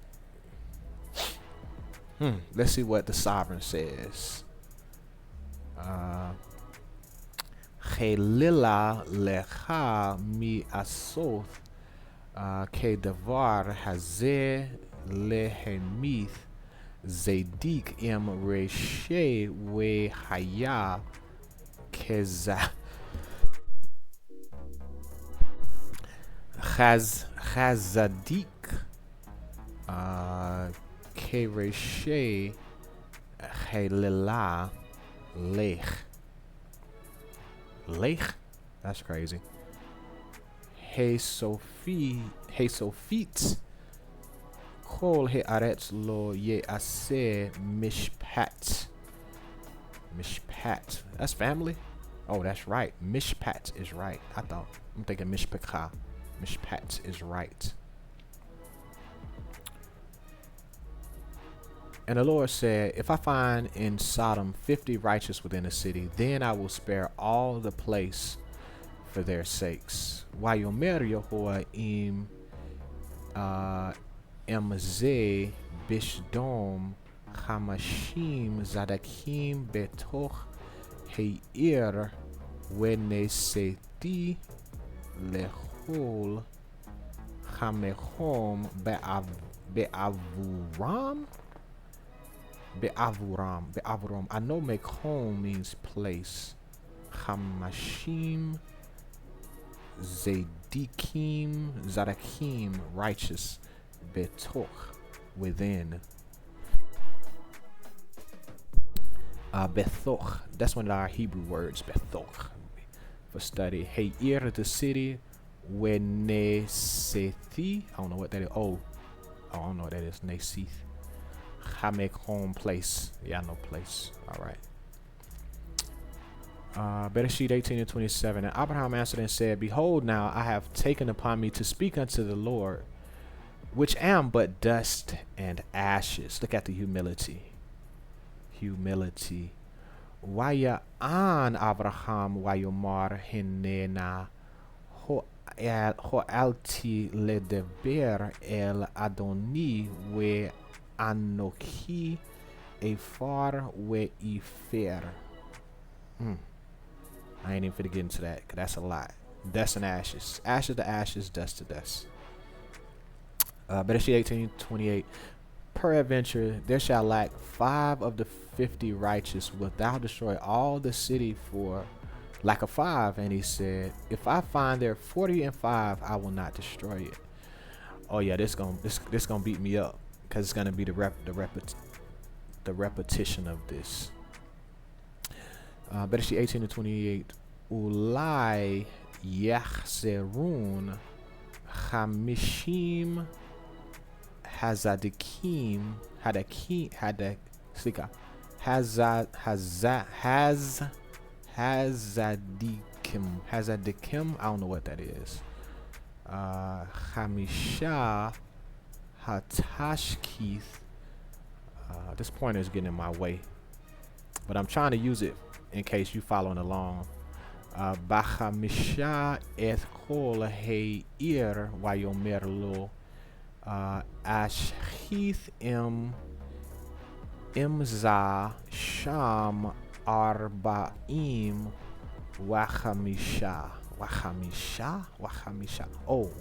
Let's see what the sovereign says. Chelila lecha mi asoth kedavar hazeh lehemith zedik im reshe we haya keza chazadik kereshe chelila lech. Lech? That's crazy. Hey Sophie Kol Haaretz Lo Yeaseh Mishpat. Mishpat. That's family? Oh, that's right. Mishpat is right. I'm thinking Mishpachah. Mishpat is right. And the Lord said, if I find in Sodom 50 righteous within the city, then I will spare all the place for their sakes. Wayomer Yehovah im emze bishdom hamashim zadakim betoch heir weneseti lechol hamechom be'avuram. Be'avuram. I know make home means place. Hamashim Zedikim Zadakim, righteous. Betoch, within. Bethoch, that's one of our Hebrew words. Bethoch, for study. Heir, the city. Wenesethi, I don't know what that is. Oh, I don't know what that is. Nesith. Hamek, home, place. Yeah, no place. All right. Bereshit 18:27. And Abraham answered and said, behold, now I have taken upon me to speak unto the Lord, which am but dust and ashes. Look at the humility. Humility. Waya an Abraham wayomar hinena ho'alti ledeber el Adoni we Anoki Efar we Ifer. I ain't even finna get into that, because that's a lot. Dust and ashes. Ashes to ashes, dust to dust. Bereshit 18:28. Peradventure, there shall lack 5 of the 50 righteous. Wilt thou destroy all the city for lack of 5? And he said, if I find there 40 and 5, I will not destroy it. Oh yeah, this gonna beat me up, because it's gonna be the repetition of this. Bereshit 18:28. Ulai yachzerun chamishim hazadikim hazadikim. I don't know what that is. Chamisha hatashkith. This pointer is getting in my way, but I'm trying to use it in case you following along. Bachamisha et kol heir vayomer lo ashchith imza sham arba'im wachamisha. Oh,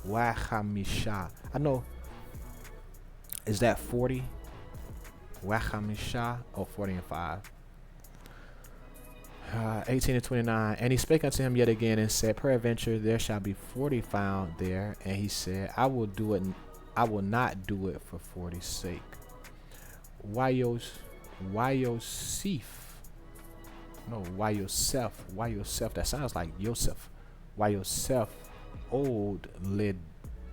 wachamisha. I know. Is that 40? Wachamisha. Oh, 40 and 5. 18:29. And he spake unto him yet again and said, peradventure there shall be 40 found there. And he said, I will not do it for 40's sake. Why Yosef? That sounds like Yosef. Why Yosef old le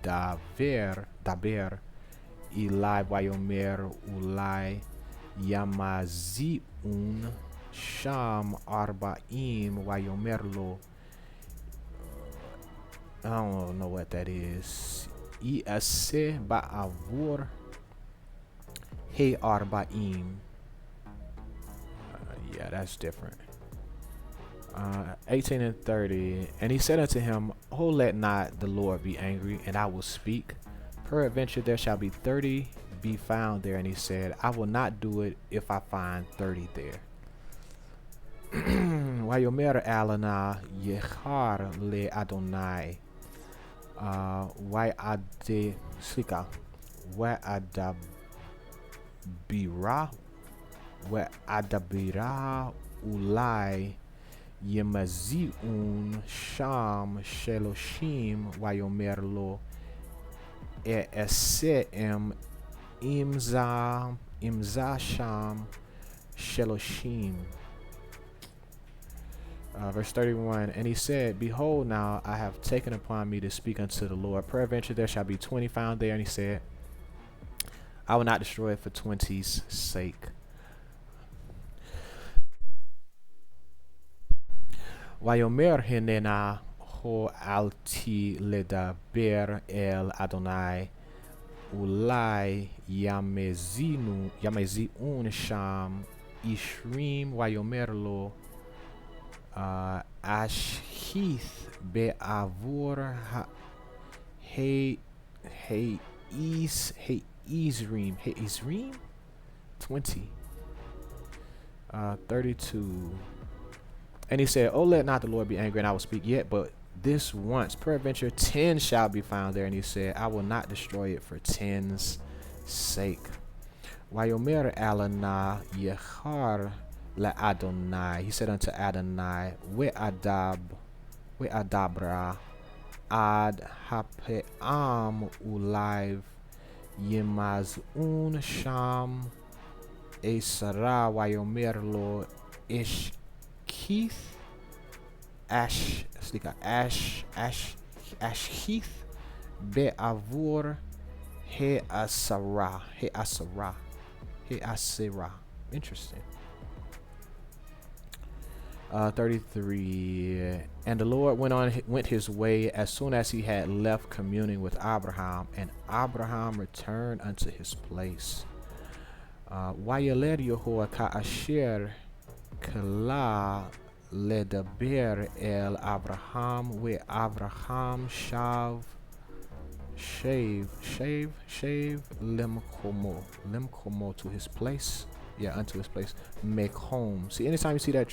daber Eli vayomer ulai yamaziun sham arba'im vayomer lo. I don't know what that is. Iase ba'avur he arba'im. Yeah, that's different. 18:30. And he said unto him, oh, let not the Lord be angry, and I will speak. Peradventure there shall be 30 be found there. And he said, I will not do it if I find 30 there. Vayomer alana yechar le Adonai. Adabira ulai yemaziun sham sheloshim vayomer lo esem imza sham sheloshim. Verse 31. And he said, behold, now I have taken upon me to speak unto the Lord. Peradventure there shall be 20 found there. And he said, I will not destroy it for 20's sake. Vayomer hinena ho alti ledaber el Adonai ulai yameziun sham ishrim vayomer lo ashhith be'avur Izrim 20. 32. And he said, oh, let not the Lord be angry, and I will speak yet, but this once. Peradventure 10 shall be found there. And he said, I will not destroy it for 10's sake. Vayomer alana yechar la Adonai. He said unto Adonai, we adabra ad hapeam ulive yemazun sham esara vayomer lo Keith Ashkeith Be'avur He Asara. Interesting. 33. And the Lord went his way as soon as he had left communing with Abraham, and Abraham returned unto his place. Vayeled Yehoah ka'asher Kala ledaber el Abraham we Abraham shav shave limkomo to his place. Yeah, unto his place. Make home. See, anytime you see that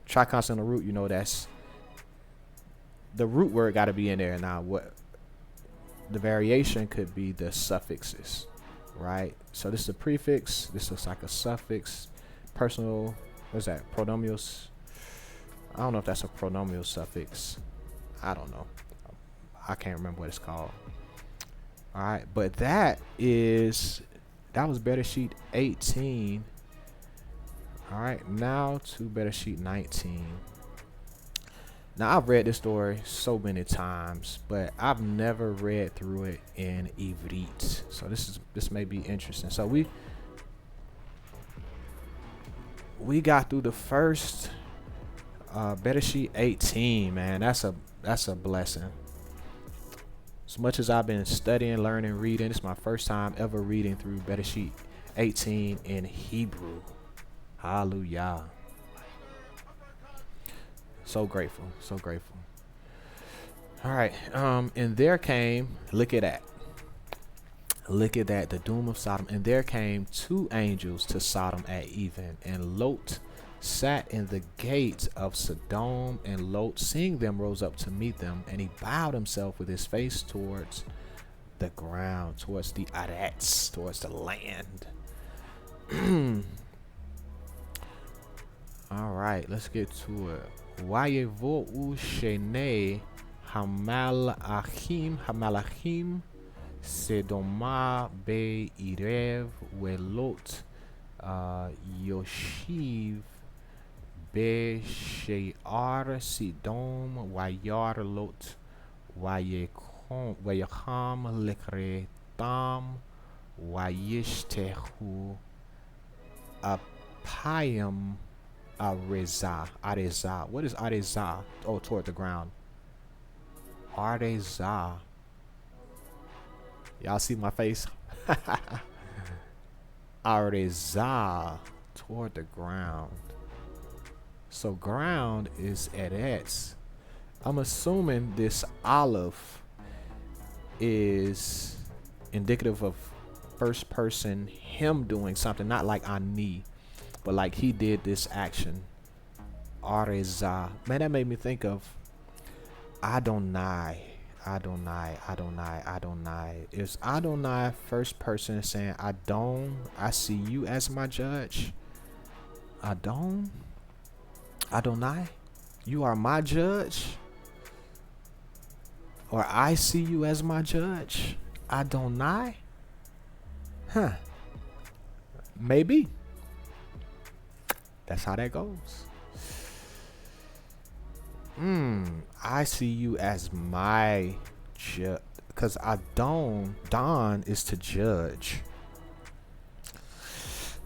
triconsonant root, you know that's the root word got to be in there. Now, what the variation could be the suffixes, right? So this is a prefix. This looks like a suffix. Personal. What's that? Pronomials. I don't know if that's a pronomial suffix. I don't know. I can't remember what it's called. All right, but that was Better Sheet 18. All right, now to Better Sheet 19. Now, I've read this story so many times, but I've never read through it in Ivrit. So this may be interesting. So we got through the first Better Sheet 18, man. That's a blessing. As much as I've been studying, learning, reading, it's my first time ever reading through Better Sheet 18 in Hebrew. Hallelujah. So grateful, so grateful. All right, and there came, look at that, the doom of Sodom. And there came two angels to Sodom at even, and Lot sat in the gate of Sodom, and Lot, seeing them, rose up to meet them, and he bowed himself with his face towards the ground, towards the Aretz, towards the land. All right, let's get to it. Vayevo'u shenei hamalachim sedoma be'irev velot yoshiv Beshear Sidom Vayar Lot Vayecham Lekretam Vayishtehu Apayam Areza. What is Areza? Oh, toward the ground. Areza. Y'all see my face? Areza, toward the ground. So ground is Eretz. I'm assuming this aleph is indicative of first person, him doing something, not like Ani, but like he did this action. Areza. Man, that made me think of Adonai. Is Adonai first person saying, Adon, I see you as my judge? Adonai, you are my judge? Or I see you as my judge? Adonai? Huh. Maybe. That's how that goes. I see you as my judge. Because Don is to judge.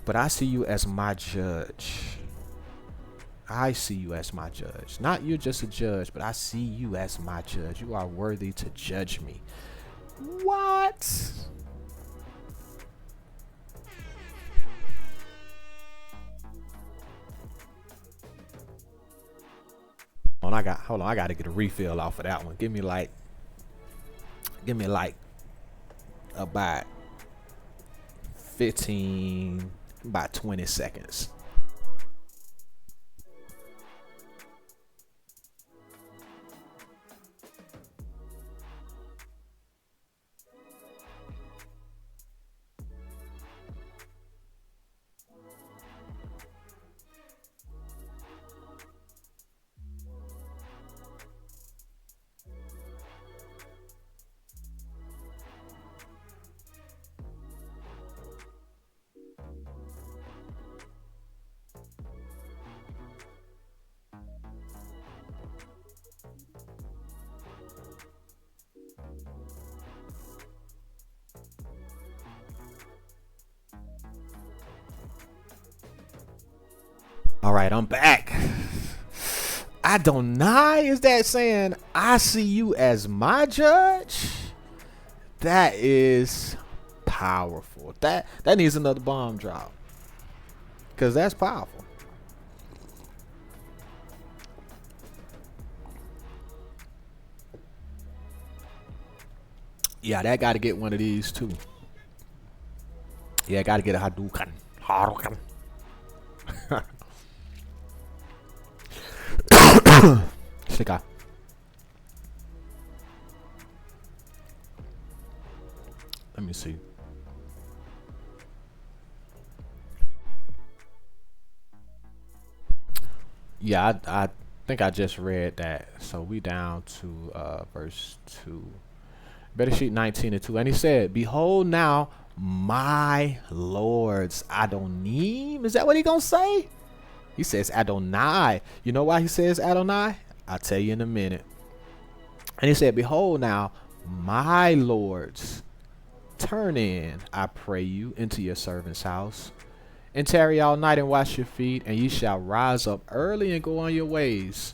But I see you as my judge. I see you as my judge. Not you're just a judge, but I see you as my judge. You are worthy to judge me. What? Hold on, I gotta get a refill off of that one. Give me like about 20 seconds. All right, I'm back. Adonai, is that saying I see you as my judge? That is powerful. That needs another bomb drop. Because that's powerful. Yeah, that got to get one of these too. Yeah, got to get a Hadouken. Hadouken. Shika. Let me see. Yeah, I think I just read that. So we down to verse 2. Better sheet 19 and 2. And he said, behold now, my lords Adonim. Is that what he gonna say? He says Adonai. You know why he says Adonai? I'll tell you in a minute. And he said, behold now, my lords, turn in, I pray you, into your servant's house, and tarry all night and wash your feet, and ye shall rise up early and go on your ways.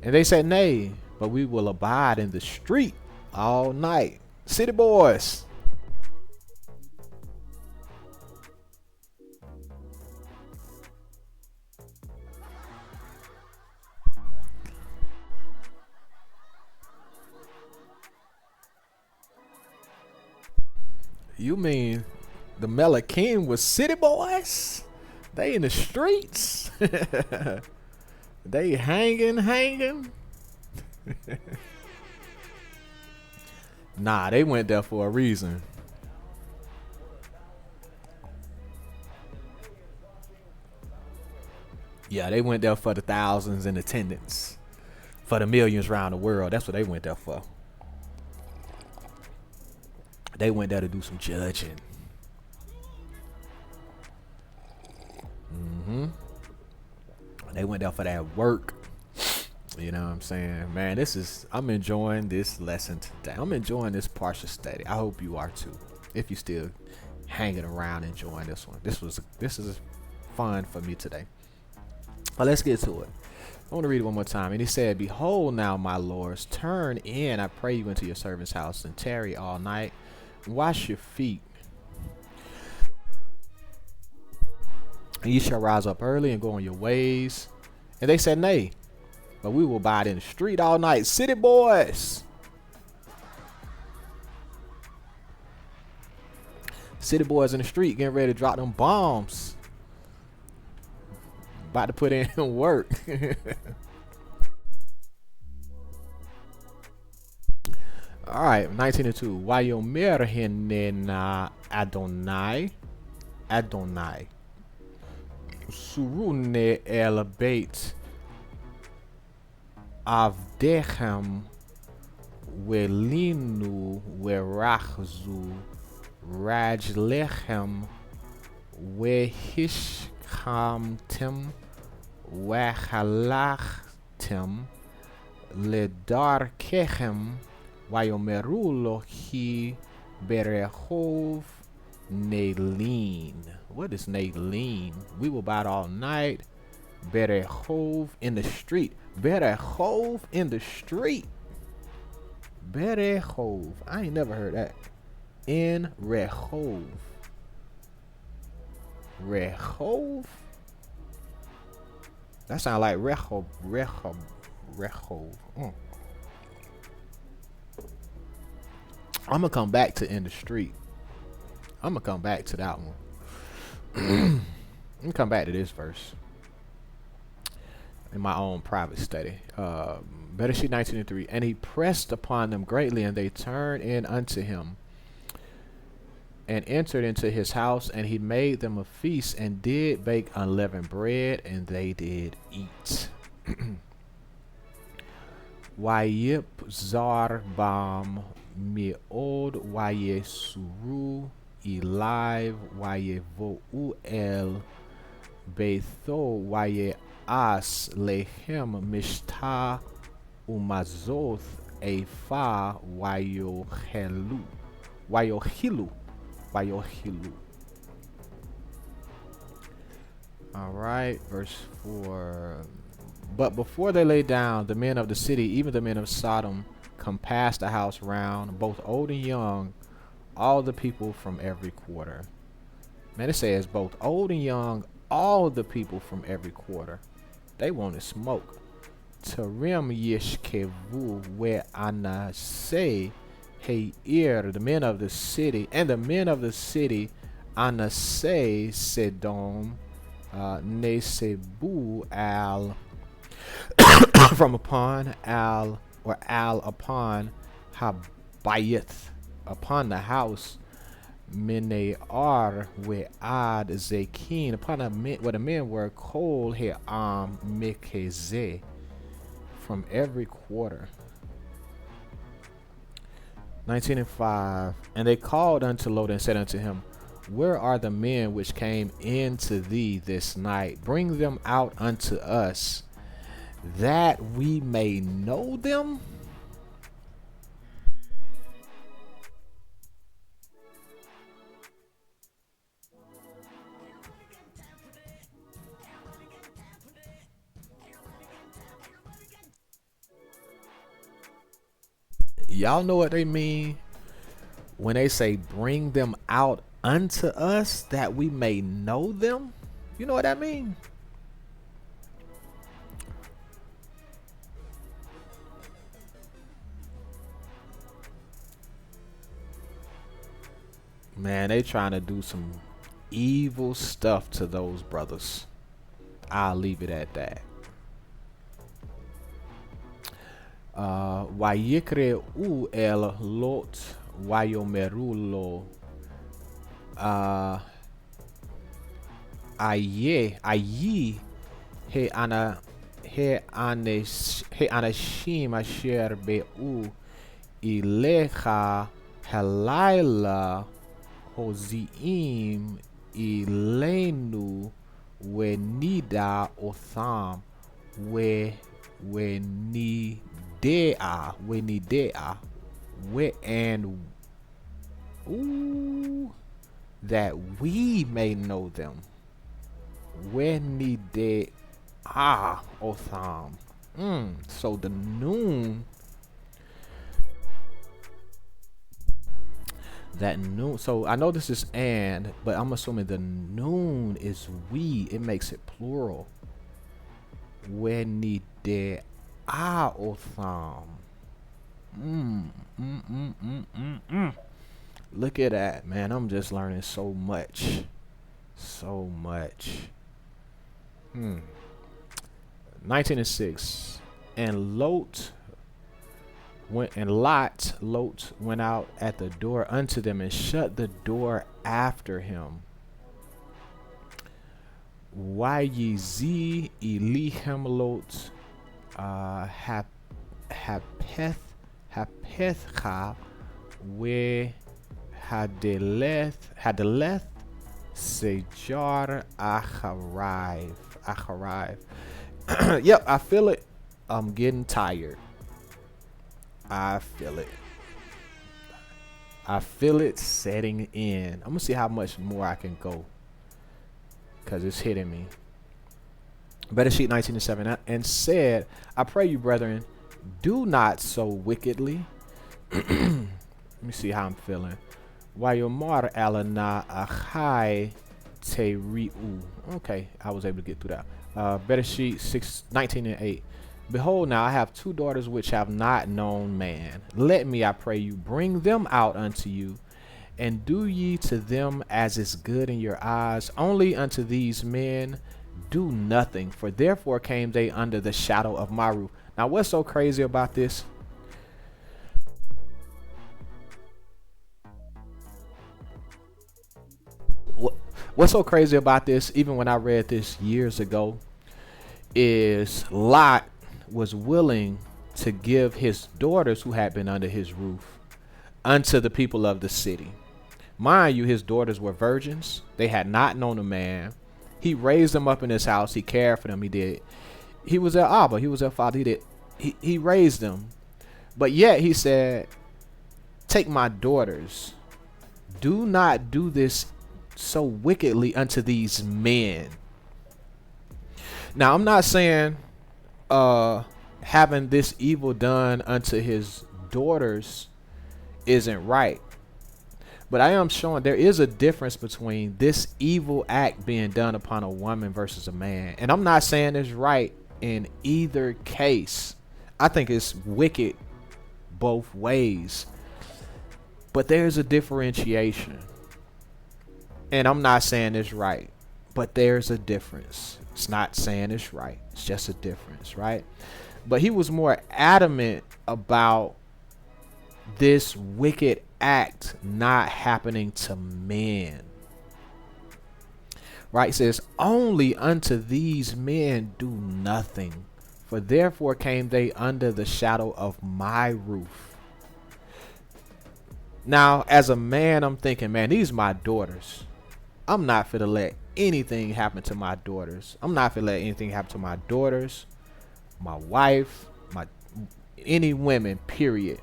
And they said, nay, but we will abide in the street all night. City boys. You mean the Melikim was city boys? They in the streets? They hanging? Nah, they went there for a reason. Yeah, they went there for the thousands in attendance. For the millions around the world. That's what they went there for. They went there to do some judging. They went there for that work. You know what I'm saying? Man, I'm enjoying this lesson today. I'm enjoying this Parsha study. I hope you are too. If you still hanging around enjoying this one. This is fun for me today. But let's get to it. I want to read it one more time. And he said, behold now, my lords, turn in, I pray you, into your servant's house, and tarry all night. Wash your feet. And ye shall rise up early and go on your ways. And they said, nay, but we will abide in the street all night. City boys. City boys in the street getting ready to drop them bombs. About to put in work. All right, 19 and 2. Vayomer hinena Adonai. Surune el beit avdechem welinu werachzu rajlechem wehishkamtem wechalachtem ledarkechem vayomeru hi berechov Nailin. What is Nailin? We will abide all night. Berechov in the street. Berechov in the street. Berechov. I ain't never heard that. In Rehov. Rehov? That sounds like Rehov. I'm gonna come back to in the street. I'm gonna come back to that one. I'm gonna come back to this verse in my own private study. Better sheet 19 and 3. And he pressed upon them greatly, and they turned in unto him, and entered into his house, and he made them a feast, and did bake unleavened bread, and they did eat. Wayip zar bam miod wayesuru Elive Wayevo El Betho Waye As Lehem Mishta Umazoth Efa Wayohilu. All right, verse 4. But before they lay down, the men of the city, even the men of Sodom, compassed the house round, both old and young, all the people from every quarter. Man, it says both old and young, all the people from every quarter. They wanted smoke. Tarim yishkevu we anase Heir, the men of the city, and the men of the city, Anase Sedom, Nesebu al, from upon al, or al upon Habayith, upon the house, Minear We'ad Zekin, upon where the men were Kol He'am Mekeze, from every quarter. 19:5. And they called unto Lot and said unto him, where are the men which came in to thee this night? Bring them out unto us, that we may know them. Y'all know what they mean when they say bring them out unto us that we may know them? You know what that means? Man, they trying to do some evil stuff to those brothers. I'll leave it at that. Vayikre u el Lot vayomerulo ayi he anashim asher be'u ilecha halayla hoziim ilenu wenida otham wenidea and that we may know them. Wenidea otham. So the noon, that noon. So I know this is and, but I'm assuming the noon is we. It makes it plural. Wenidea otham. Look at that, man. I'm just learning so much. So much. 19:6. And Lot went out at the door unto them and shut the door after him. Vayizi Elihem Lot Hapethcha we Hadeleth Sejar Achariv. Yep, I feel it. I'm getting tired. I feel it setting in. I'm gonna see how much more I can go, because it's hitting me. Better sheet 19:7. And said, I pray you, brethren, do not so wickedly. Let me see how I'm feeling. Wayomar alana achai teriu. Okay, I was able to get through that. Better sheet 19:8. Behold, now I have two daughters which have not known man. Let me, I pray you, bring them out unto you, and do ye to them as is good in your eyes. Only unto these men do nothing, for therefore came they under the shadow of my roof. Now, what's so crazy about this? What's so crazy about this, even when I read this years ago, is Lot was willing to give his daughters who had been under his roof unto the people of the city. Mind you, his daughters were virgins. They had not known a man. He raised them up in his house. He cared for them. He did. He was their Abba. He was their father. He did. He raised them. But yet he said, take my daughters. Do not do this so wickedly unto these men. Now, I'm not saying having this evil done unto his daughters isn't right, but I am showing there is a difference between this evil act being done upon a woman versus a man. And I'm not saying it's right in either case. I think it's wicked both ways. But there's a differentiation. And I'm not saying it's right, but there's a difference. It's not saying it's right. It's just a difference, right? But he was more adamant about this wicked act not happening to men. Right? It says, only unto these men do nothing, for therefore came they under the shadow of my roof. Now, as a man, I'm thinking, man, these are my daughters. I'm not finna let anything happen to my daughters. I'm not finna let anything happen to my daughters, my wife, any women, period.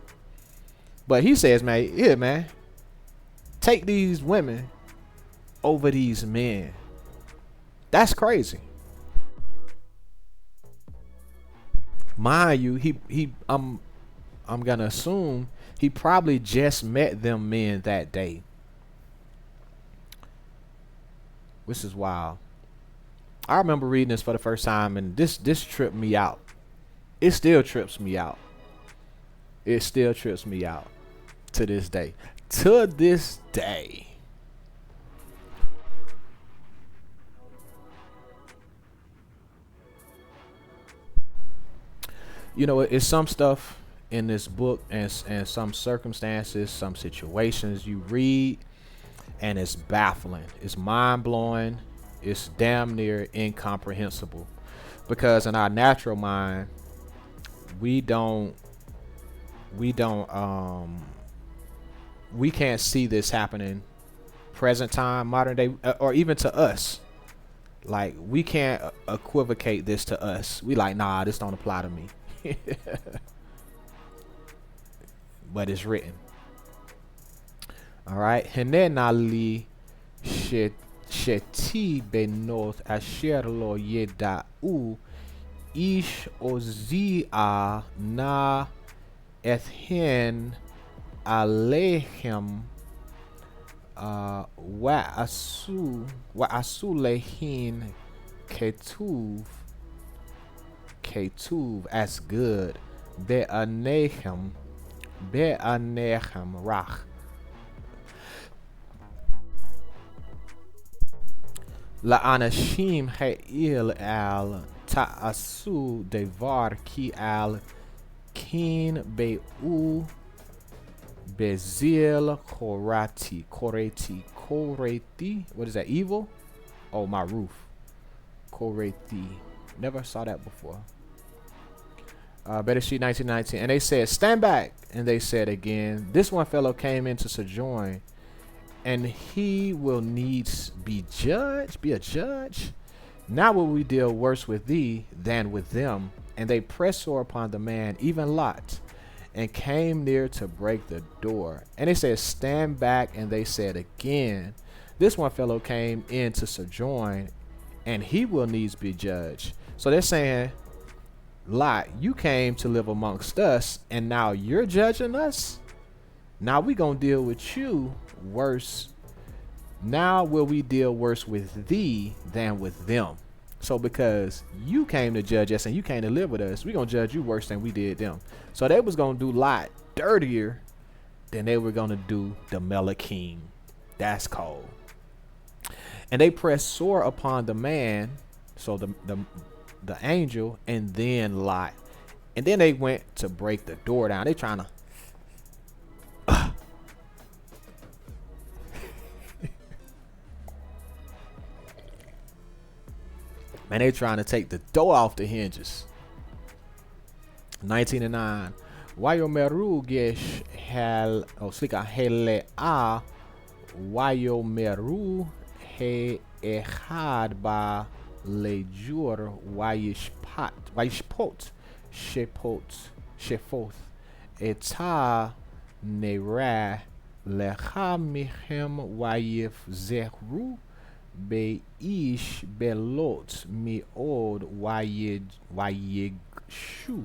But he says, man, yeah, man, take these women over these men. That's crazy. Mind you, I'm gonna assume he probably just met them men that day. Which is wild. I remember reading this for the first time, and this tripped me out. It still trips me out. It still trips me out to this day. To this day. You know, it's some stuff in this book and some circumstances, some situations you read, and it's baffling. It's mind-blowing. It's damn near incomprehensible. Because in our natural mind, we can't see this happening present time, modern day, or even to us. Like, we can't equivocate this to us. We like, nah, this don't apply to me. But it's written. All right. Henenali sheti benot asher lo yeda'u ish ozia na ethen alehem wa asu lehin ketuv as good be'anechem rach la'anashim ha'il al ta'asu devar ki al kin be'u bezil koreti. What is that? Evil? Oh, my roof. Koreti. Never saw that before. Better Sheet 1919. And they said, stand back. And they said again, this one fellow came in to sojourn, and he will needs be a judge. Now will we deal worse with thee than with them. And they pressed sore upon the man, even Lot, and came near to break the door. And they said, stand back. And they said again, this one fellow came in to sojourn, and he will needs be judged. So they're saying, Lot, you came to live amongst us, and now you're judging us? Now we gonna deal with you worse. Now will we deal worse with thee than with them. So because you came to judge us and you came to live with us, we gonna judge you worse than we did them. So they was gonna do Lot dirtier than they were gonna do the Melachim. That's cold. And they pressed sore upon the man, so the angel, and then Lot. And then they went to break the door down. They trying to man, they trying to take the door off the hinges. 19:9. Wayomeru gesh hel slika hele a wayomeru he echad ba lejur wayishpot shefoth eta nera lecha michem wayif zehru beish belot miod wayigshu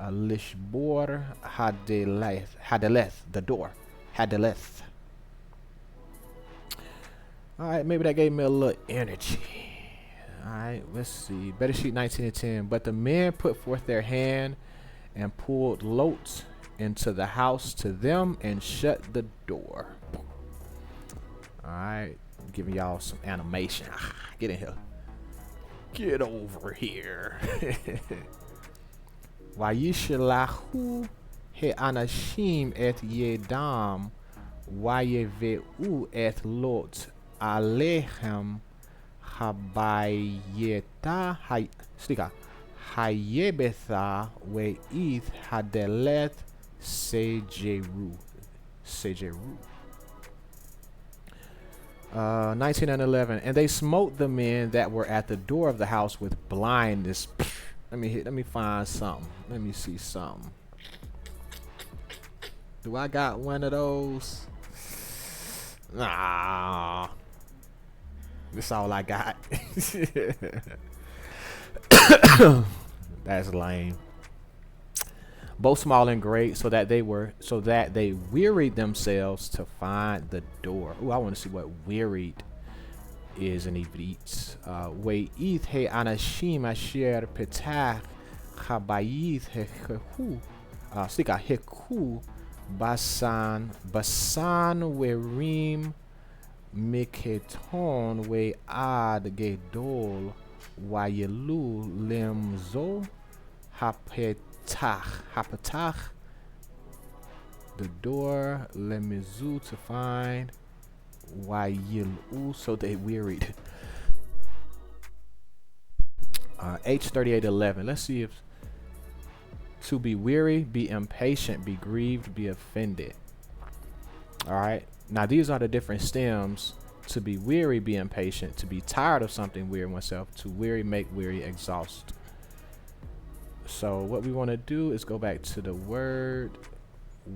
lishbor hadeleth the door hadeleth. All right, maybe that gave me a little energy. All right, let's see. Better Sheet 19:10. But the men put forth their hand and pulled Lot into the house to them and shut the door. All right, giving y'all some animation. Get in here. Get over here. Vayishlahu he'anashim et yedam vayeveu et lot alechem habayeta hayebetha ve'ith hadelet sejeru. 19 and 11. And they smote the men that were at the door of the house with blindness. Let me find something. Let me see something. Do I got one of those? Nah. That's all I got. That's lame. Both small and great, so that they wearied themselves to find the door. Ooh, I want to see what wearied is in Ivrit. Ve'ith he anashim asher petach chabayith hechu heku basan werim miketon ve'ad gedol vayelu lemzo hapetach the door lemizu to find wayilu, so they wearied. H38:11. Let's see if to be weary, be impatient, be grieved, be offended. All right. Now these are the different stems. To be weary, be impatient. To be tired of something, weary oneself. To weary, make weary, exhaust. So what we want to do is go back to the word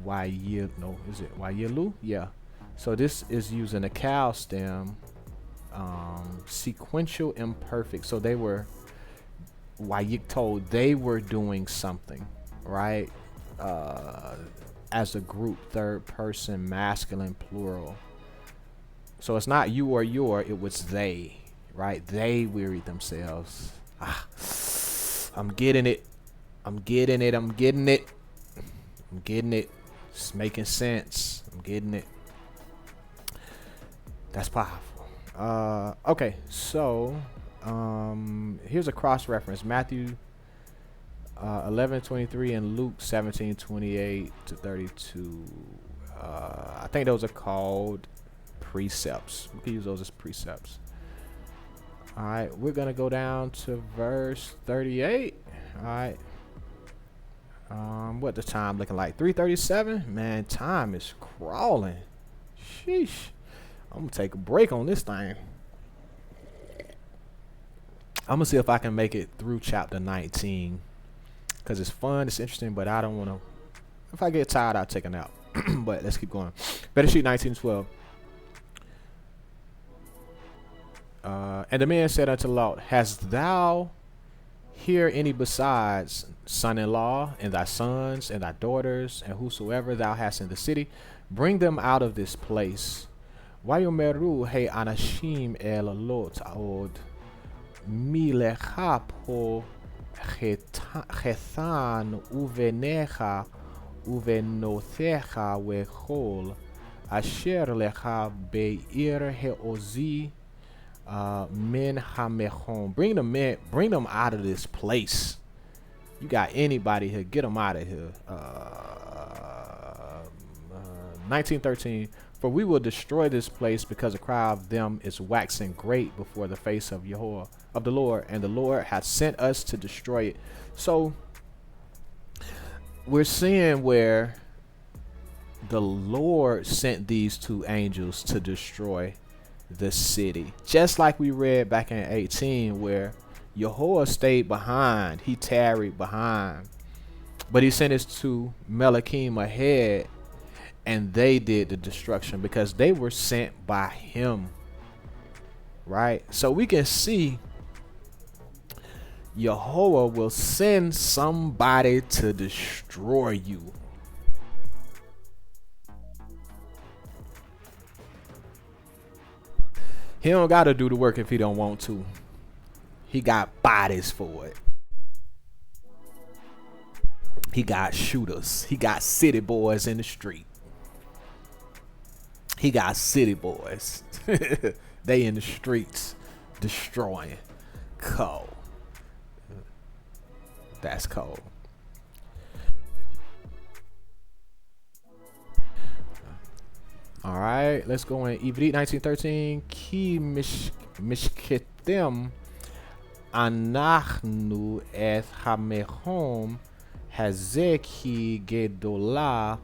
wayil. No, is it wayilu? Yeah. So this is using a cow stem, sequential imperfect. So they were wayik told they were doing something, right? As a group, third person, masculine, plural. So it's not you or your, it was they, right? They wearied themselves. I'm getting it. I'm getting it. I'm getting it. I'm getting it. It's making sense. I'm getting it. That's powerful. Okay, so here's a cross reference. Matthew 11:23 and Luke 17:28 to 32. I think those are called precepts. We can use those as precepts. All right, we're gonna go down to verse 38. All right. What the time looking like? 3:37. Man, time is crawling. Sheesh. I'm gonna take a break on this thing. I'm gonna see if I can make it through chapter 19 because it's fun, it's interesting, but I don't want to. If I get tired, I'll take a nap. But let's keep going. Better sheet 19:12. And the man said unto Lot, hast thou here any besides son-in-law, and thy sons, and thy daughters, and whosoever thou hast in the city? Bring them out of this place. Vayomeru he anashim el Lot od milecha po chethan uvenecha uvenothecha vechol asher lecha beir heozi men hamechon. Bring them out of this place. You got anybody here, get them out of here. 19:13. For we will destroy this place, because the cry of them is waxing great before the face of Yahweh, of the Lord, and the Lord hath sent us to destroy it. So we're seeing where the Lord sent these two angels to destroy the city, just like we read back in 18, where Yahweh stayed behind. He tarried behind, but he sent his two Melachim ahead, and they did the destruction because they were sent by him, right? So we can see Yahweh will send somebody to destroy you. He don't got to do the work if he don't want to. He got bodies for it. He got shooters. He got city boys in the street. He got city boys. They in the streets destroying. Cold. That's cold. All right, let's go in Ivrit 1913. Ki mishketem anachnu et hamechom hazeh ki gedola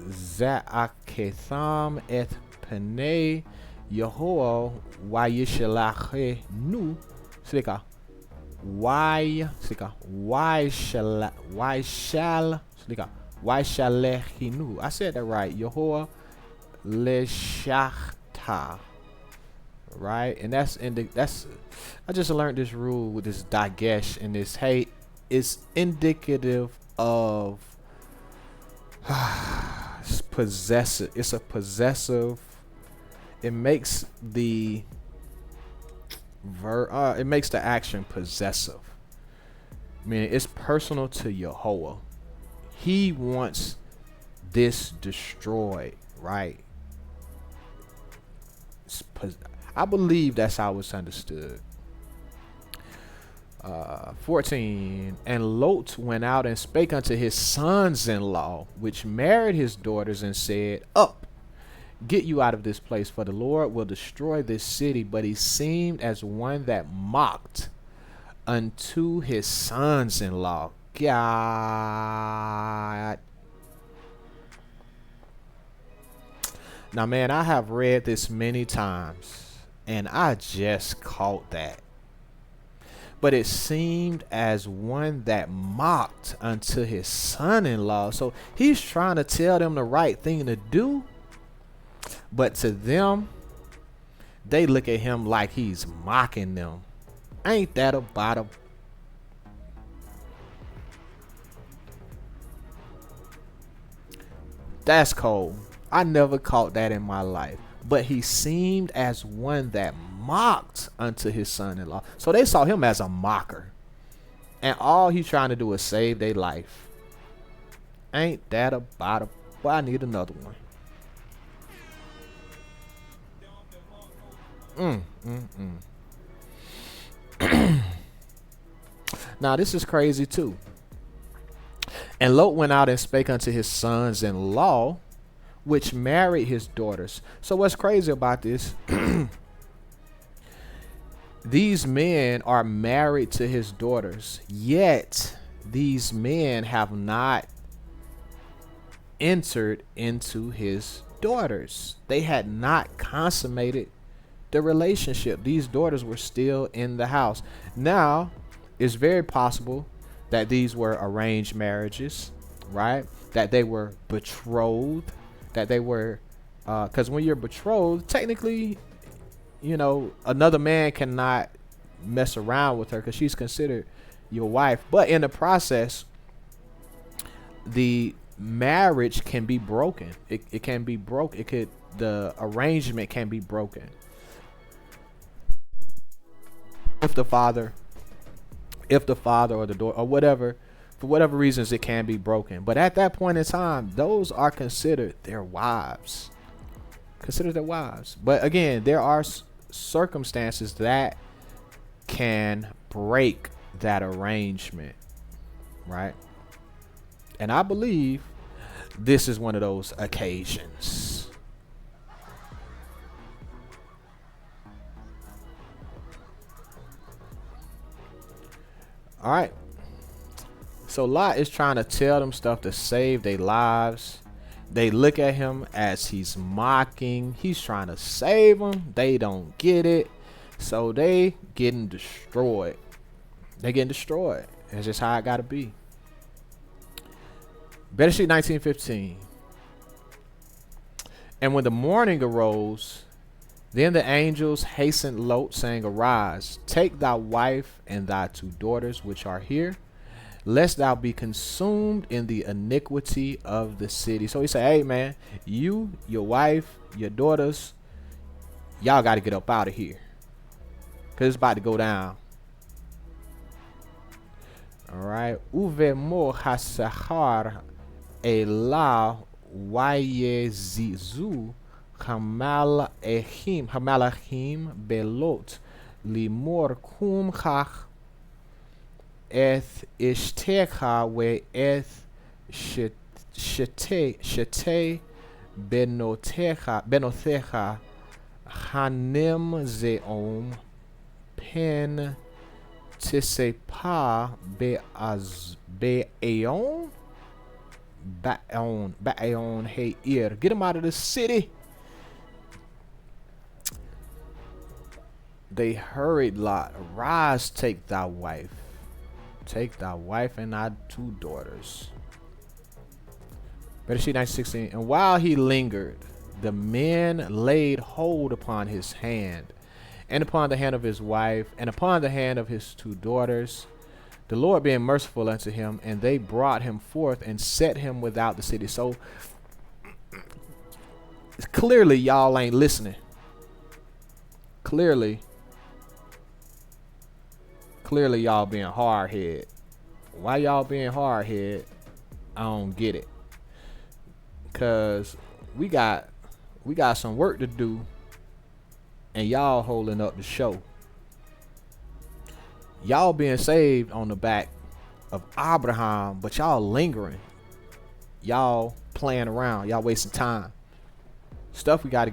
za'aketham et penei Yehoah vayishalachenu. Slika. Why shalechinu. I said that right. Yehoah leshachta. Right, and that's I just learned this rule with this dagesh and this hey, it's indicative of it's possessive. It's a possessive. It makes the it makes the action possessive. I mean, it's personal to Yehoah. He wants this destroyed, right? I believe that's how it's understood. 14. And Lot went out and spake unto his sons-in-law, which married his daughters, and said, Up, get you out of this place, for the Lord will destroy this city. But he seemed as one that mocked unto his sons-in-law. God. Now, man, I have read this many times, and I just caught that. But it seemed as one that mocked unto his son-in-law. So he's trying to tell them the right thing to do. But to them, they look at him like he's mocking them. Ain't that about a... That's cold. I never caught that in my life. But he seemed as one that mocked unto his son-in-law. So they saw him as a mocker. And all he's trying to do is save their life. Ain't that about a... Well, I need another one. Now this is crazy too. And Lot went out and spake unto his sons-in-law, which married his daughters. So what's crazy about this? These men are married to his daughters, yet these men have not entered into his daughters. They had not consummated the relationship. These daughters were still in the house. Now, it's very possible that these were arranged marriages, right? That they were betrothed, that they were, because when you're betrothed, technically, you know, another man cannot mess around with her because she's considered your wife. But in the process, the marriage can be broken. It can be broke. The arrangement can be broken. If the father or the daughter or whatever, for whatever reasons, it can be broken. But at that point in time, those are considered their wives. Considered their wives. But again, there are circumstances that can break that arrangement, right? And I believe this is one of those occasions. All right. So Lot is trying to tell them stuff to save their lives. They look at him as he's mocking. He's trying to save them. They don't get it. So they getting destroyed. They getting destroyed. That's just how it got to be. Bereshit 19:15. And when the morning arose, then the angels hastened Lot, saying, Arise, take thy wife and thy two daughters which are here, lest thou be consumed in the iniquity of the city. So he said, hey man, you, your wife, your daughters, y'all got to get up out of here, because it's about to go down. All right. Uvemo hasahar ela wayezizu hamalachim belot limor kum chach eth ishtecha we eth shete benotecha hanem zeom pen tisepa be'aon Baon hey ear. Get him out of the city. They hurried Lot. Arise, take thy wife. Take thy wife and thy 2 daughters. Bereshit 9:16. And while he lingered, the men laid hold upon his hand, and upon the hand of his wife, and upon the hand of his 2 daughters. The Lord being merciful unto him, and they brought him forth and set him without the city. So clearly y'all ain't listening. Clearly y'all being hard-headed. Why y'all being hard-headed? I don't get it. Cause we got some work to do, and y'all holding up the show. Y'all being saved on the back of Abraham, but y'all lingering. Y'all playing around. Y'all wasting time. Stuff gotta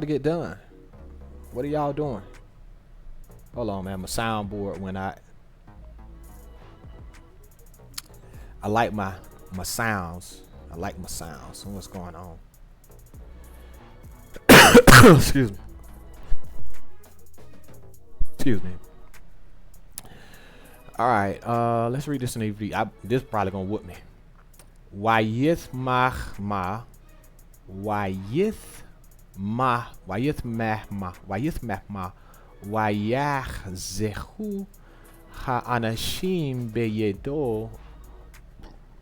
get done. What are y'all doing? Hold on, man. My soundboard went out. I like my sounds. I like my sounds. So what's going on? Excuse me. Excuse me. All right, let's read this in AV. This probably gonna whoop me. Wayith machma, wayach zehu ha'anashim beyedo.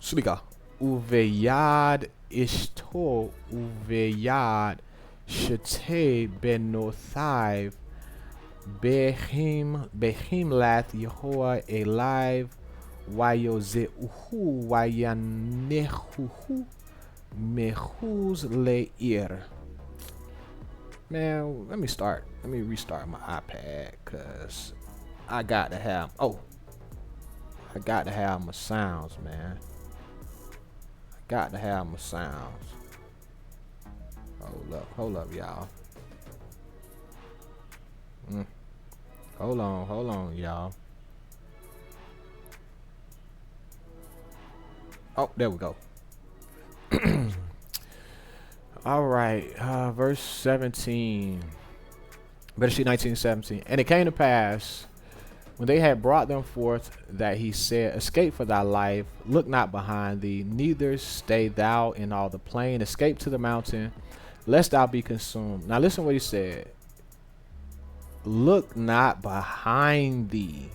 Slika. Uveyad ishto uveyad shete benothaiv. Behim lath Yehoah elive wayozeuhu wayanehuhu mehuz leir. Man, let me restart my iPad, cause I got to have my sounds, man. I got to have my sounds. Hold up, y'all. Hold on, y'all. Oh, there we go. All right, verse 17. Bereshit 19:17. And it came to pass, when they had brought them forth, that he said, escape for thy life, look not behind thee, neither stay thou in all the plain, escape to the mountain, lest thou be consumed. Now listen what he said. Look not behind thee.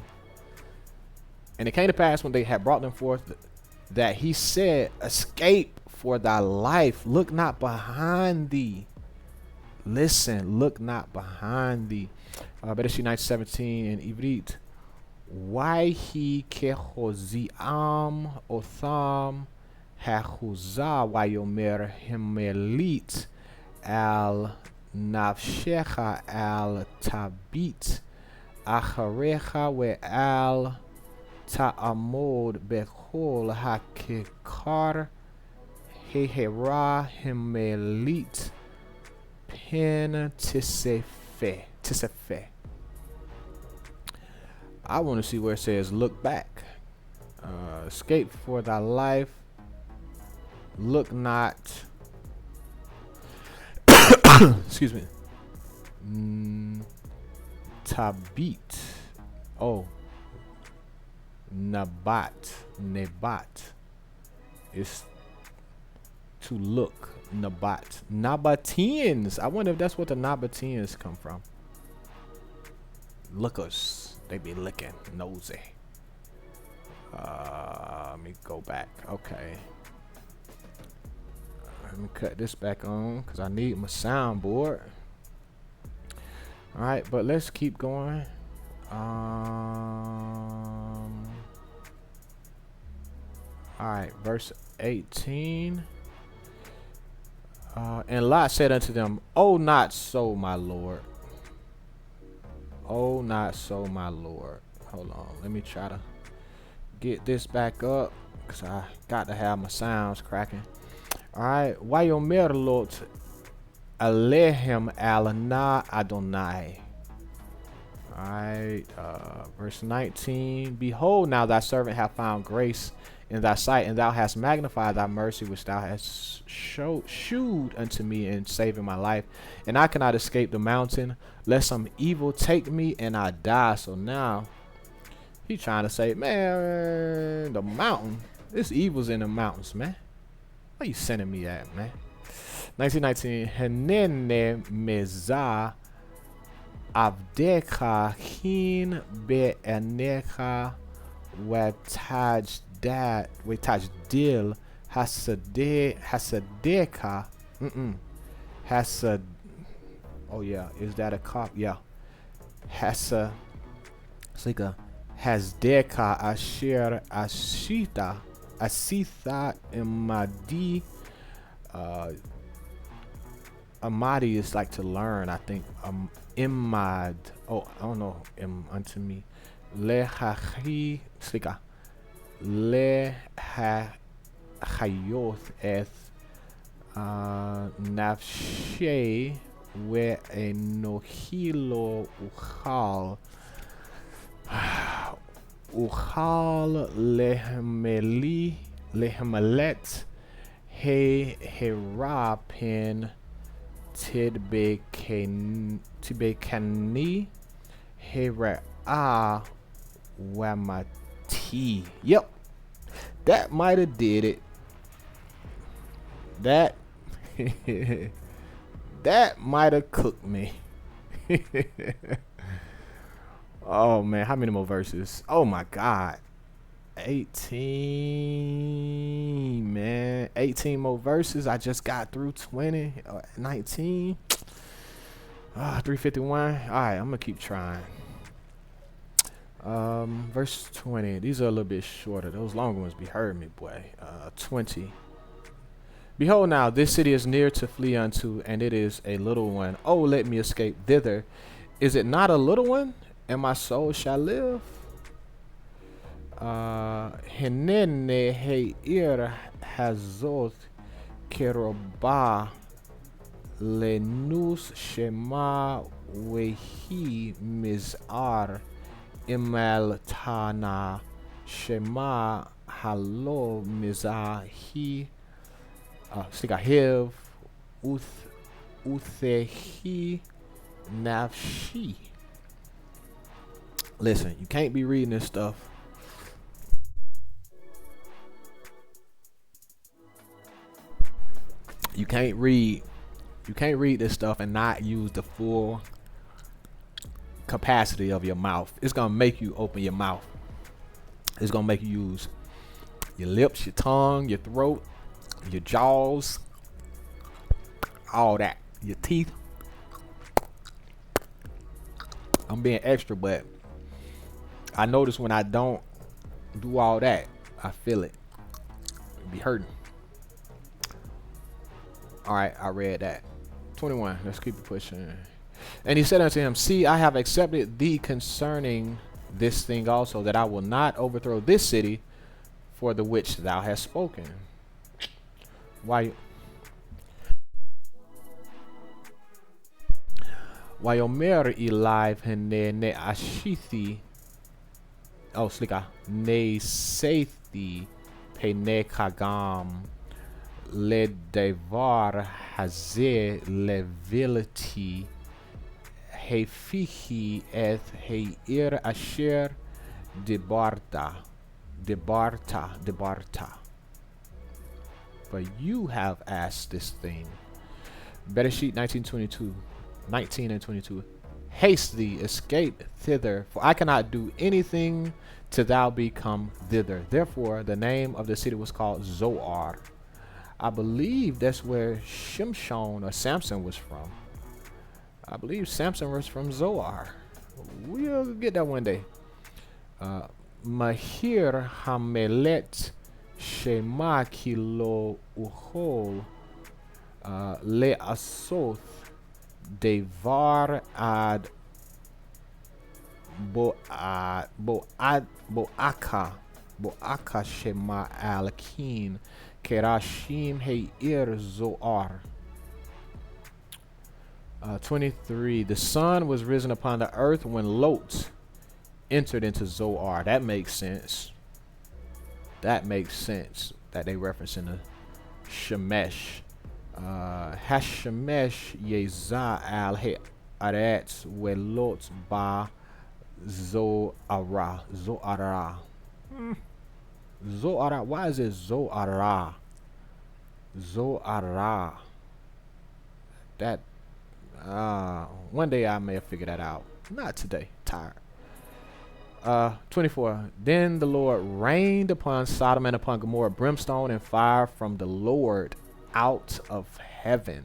And it came to pass, when they had brought them forth, that he said, escape for thy life, look not behind thee. Listen, look not behind thee. Bereshit 9:17 in Ivrit. Why he kehoziam otham hachuza wayomer hemelit al nafshecha al tabit acharecha we al ta'amod bechol hakekar hehera hemelit pen tisefe. I want to see where it says look back. Escape for thy life, look not. Excuse me. Tabit. Oh. Nebat. It's to look. Nabat. Nabateans. I wonder if that's what the Nabateans come from. Lookers. They be looking. Nosy. Let me go back. Okay. Let me cut this back on because I need my soundboard. Alright, but let's keep going. All right, verse 18. And Lot said unto them, "Oh, not so, my Lord. Oh, not so, my Lord." Hold on. Let me try to get this back up because I got to have my sounds cracking. All right. Vayomer Lot Alehem al na Adonai. All right. Verse 19. Behold, now thy servant hath found grace in thy sight, and thou hast magnified thy mercy which thou hast shewed unto me in saving my life, and I cannot escape the mountain, lest some evil take me and I die. So now he trying to say, man, the mountain, this evil's in the mountains, man. Where you sending me at, man? 1919. Henene meza avdeka hin be'enecha wetajdil hasadeka hasad. Oh yeah, is that a cop? Yeah, hasa. It's like a hasdeka asher asitha imadi. Amadi is like to learn, I think. Imad. Oh, I don't know. Unto me. Lehachi. Slika. Lehachayoth eth nafshe we enohilo uchal lehmelet he herapin Tidbekani Hera Wamati. Yep. That might have did it. That that might have cooked me. Oh man, how many more verses? Oh my god. 18, man. 18 more verses. I just got through 20 or 19. 351. All right, I'm gonna keep trying. Verse 20. These are a little bit shorter. Those longer ones be hurting me, boy. 20. Behold, now this city is near to flee unto, and it is a little one. Oh, let me escape thither. Is it not a little one? And my soul shall live. Henene heir hazot keroba lenus shema wehi mizar imal tana shema halo mizahi sigahiv uthehi nafshi. Listen, you can't be reading this stuff. You can't read this stuff and not use the full capacity of your mouth. It's gonna make you open your mouth. It's gonna make you use your lips, your tongue, your throat, your jaws, all that, your teeth. I'm being extra, but I notice when I don't do all that, I feel it. It be hurting. All right, I read that. 21. Let's keep it pushing. And he said unto him, see, I have accepted thee concerning this thing also, that I will not overthrow this city for the which thou hast spoken. Why? Vayomer elive ne ashithi. Oh, slika. Ne seithi pene kagam. Le devar hazeh levility hefihi eth heir asher debarta. But you have asked this thing. Bereshit 19 and 22. Haste thee, escape thither, for I cannot do anything till thou be come thither. Therefore, the name of the city was called Zoar. I believe that's where Shimshon or Samson was from. I believe Samson was from Zoar. We'll get that one day. Mahir Hamelet Shema kilo uchol le asoth devar ad boaka shema alkin kerashim heir zoar. 23. The sun was risen upon the earth when Lot entered into Zoar. That makes sense. That makes sense that they reference in the Shemesh. Hashemesh Yeza al He'aretz Welot ba Zoara. Zoara. Why is it Zoara? Zoara. That one day I may have figured that out. Not today. Tired. 24. Then the Lord rained upon Sodom and upon Gomorrah brimstone and fire from the Lord out of heaven.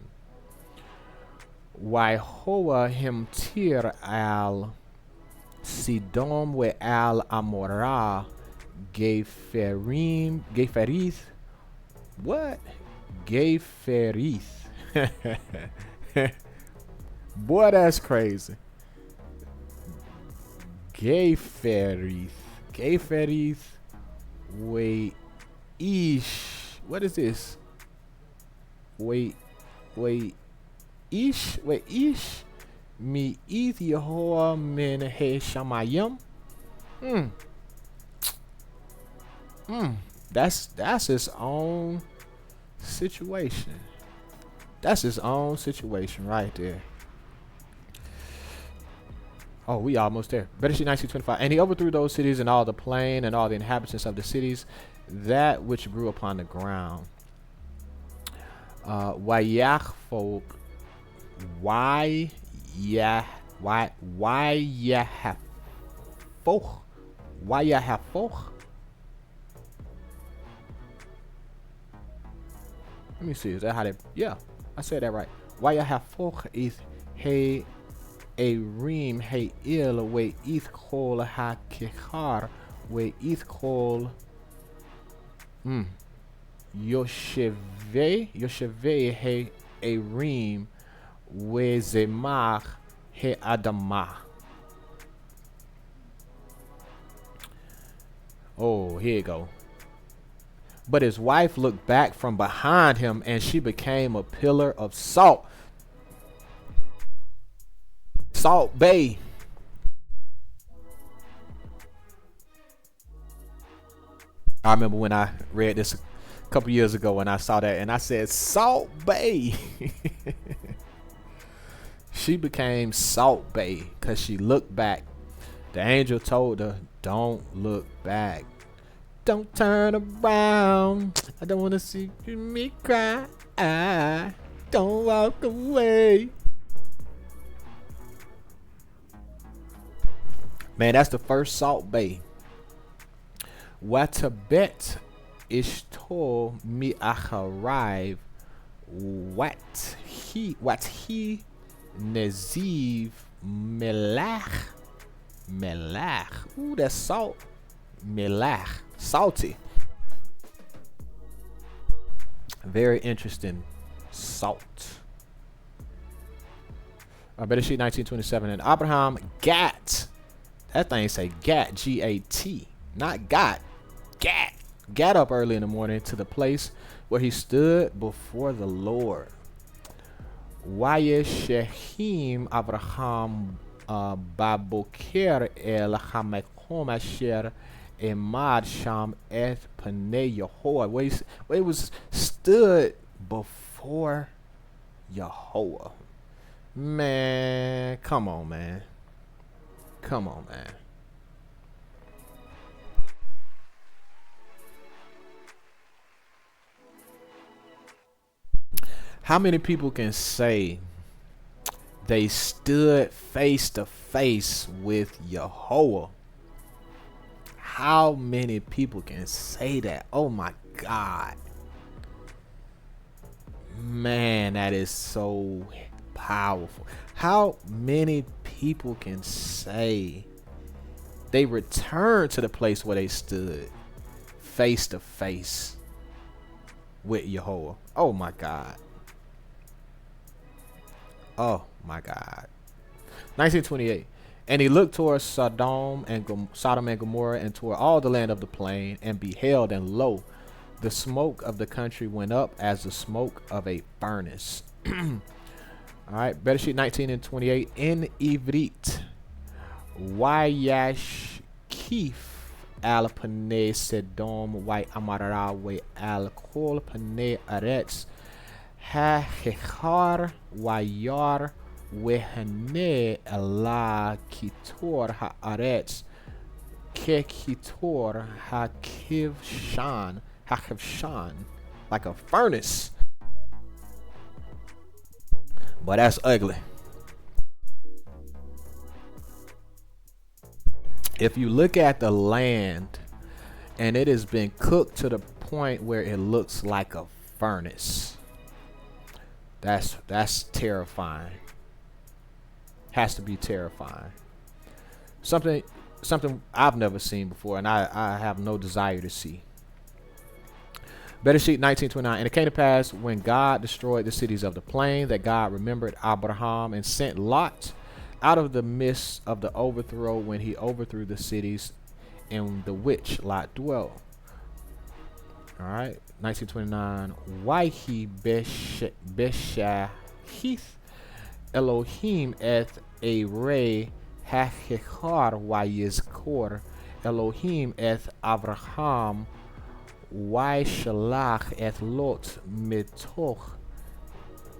Waihoa him tir al Sidom we al Amorah Geferith. What? Geferith. Boy, that's crazy. Geferith. Wait, ish. What is this? Wait, ish. Mi ith Yehoah min he shamayim. That's his own situation. That's his own situation right there. Oh, we almost there. Bereshit 19:25. And he overthrew those cities and all the plain and all the inhabitants of the cities, that which grew upon the ground. Wayachfolk. Wayahafoch. Let me see. Is that how they? Yeah, I said that right. Wayahafoch is hey. A reem hey il we ith kol ha kechar we ith kol Yosheve he a reem we zemach he adamah. Oh, here you go. But his wife looked back from behind him, and she became a pillar of salt. Salt Bay. I remember when I read this a couple years ago and I saw that and I said, Salt Bay. She became Salt Bay because she looked back. The angel told her, don't look back. Don't turn around. I don't want to see me cry. Don't walk away. Man, that's the first Salt Bay. Watabet ishto mi achariv. What he neziv melach. Ooh, that's salt. Melach, salty. Very interesting. Salt. Bereshit 19:27. And Abraham gat. That thing say gat, G-A-T, not got. Gat up early in the morning to the place where he stood before the Lord. Vayeshehim Abraham baboker el hamekom asher emad sham et panei Yehoah. Where he was stood before Yehoah. Man, come on, man. Come on, man. How many people can say they stood face to face with Yehoah? How many people can say that? Oh my God. Man, that is so powerful. How many people can say they returned to the place where they stood face to face with Yehovah. Oh my God. Oh my God. 1928. And he looked towards Sodom and Gomorrah and toward all the land of the plain, and beheld, and lo, the smoke of the country went up as the smoke of a furnace. All right, Better Sheet 19 and 28. In Ivrit, Wayash Kif al Pane Sedom, Way Amara, Way al Kol Pane Aretz, Ha Hechar, Wayar, Wehane Allah Kitor Haaretz, Ke Kitor Hakivshan, like a furnace. But that's ugly. If you look at the land and it has been cooked to the point where it looks like a furnace, that's terrifying. Has to be terrifying. Something I've never seen before, and I have no desire to see. Better Sheet 1929. And it came to pass, when God destroyed the cities of the plain, that God remembered Abraham and sent Lot out of the midst of the overthrow, when he overthrew the cities in the which Lot dwelt. All right, 1929. Why he Beshahith Elohim et Arei Hachechar Wayizkor Elohim et Avraham Why Shalach et Lot Mitoch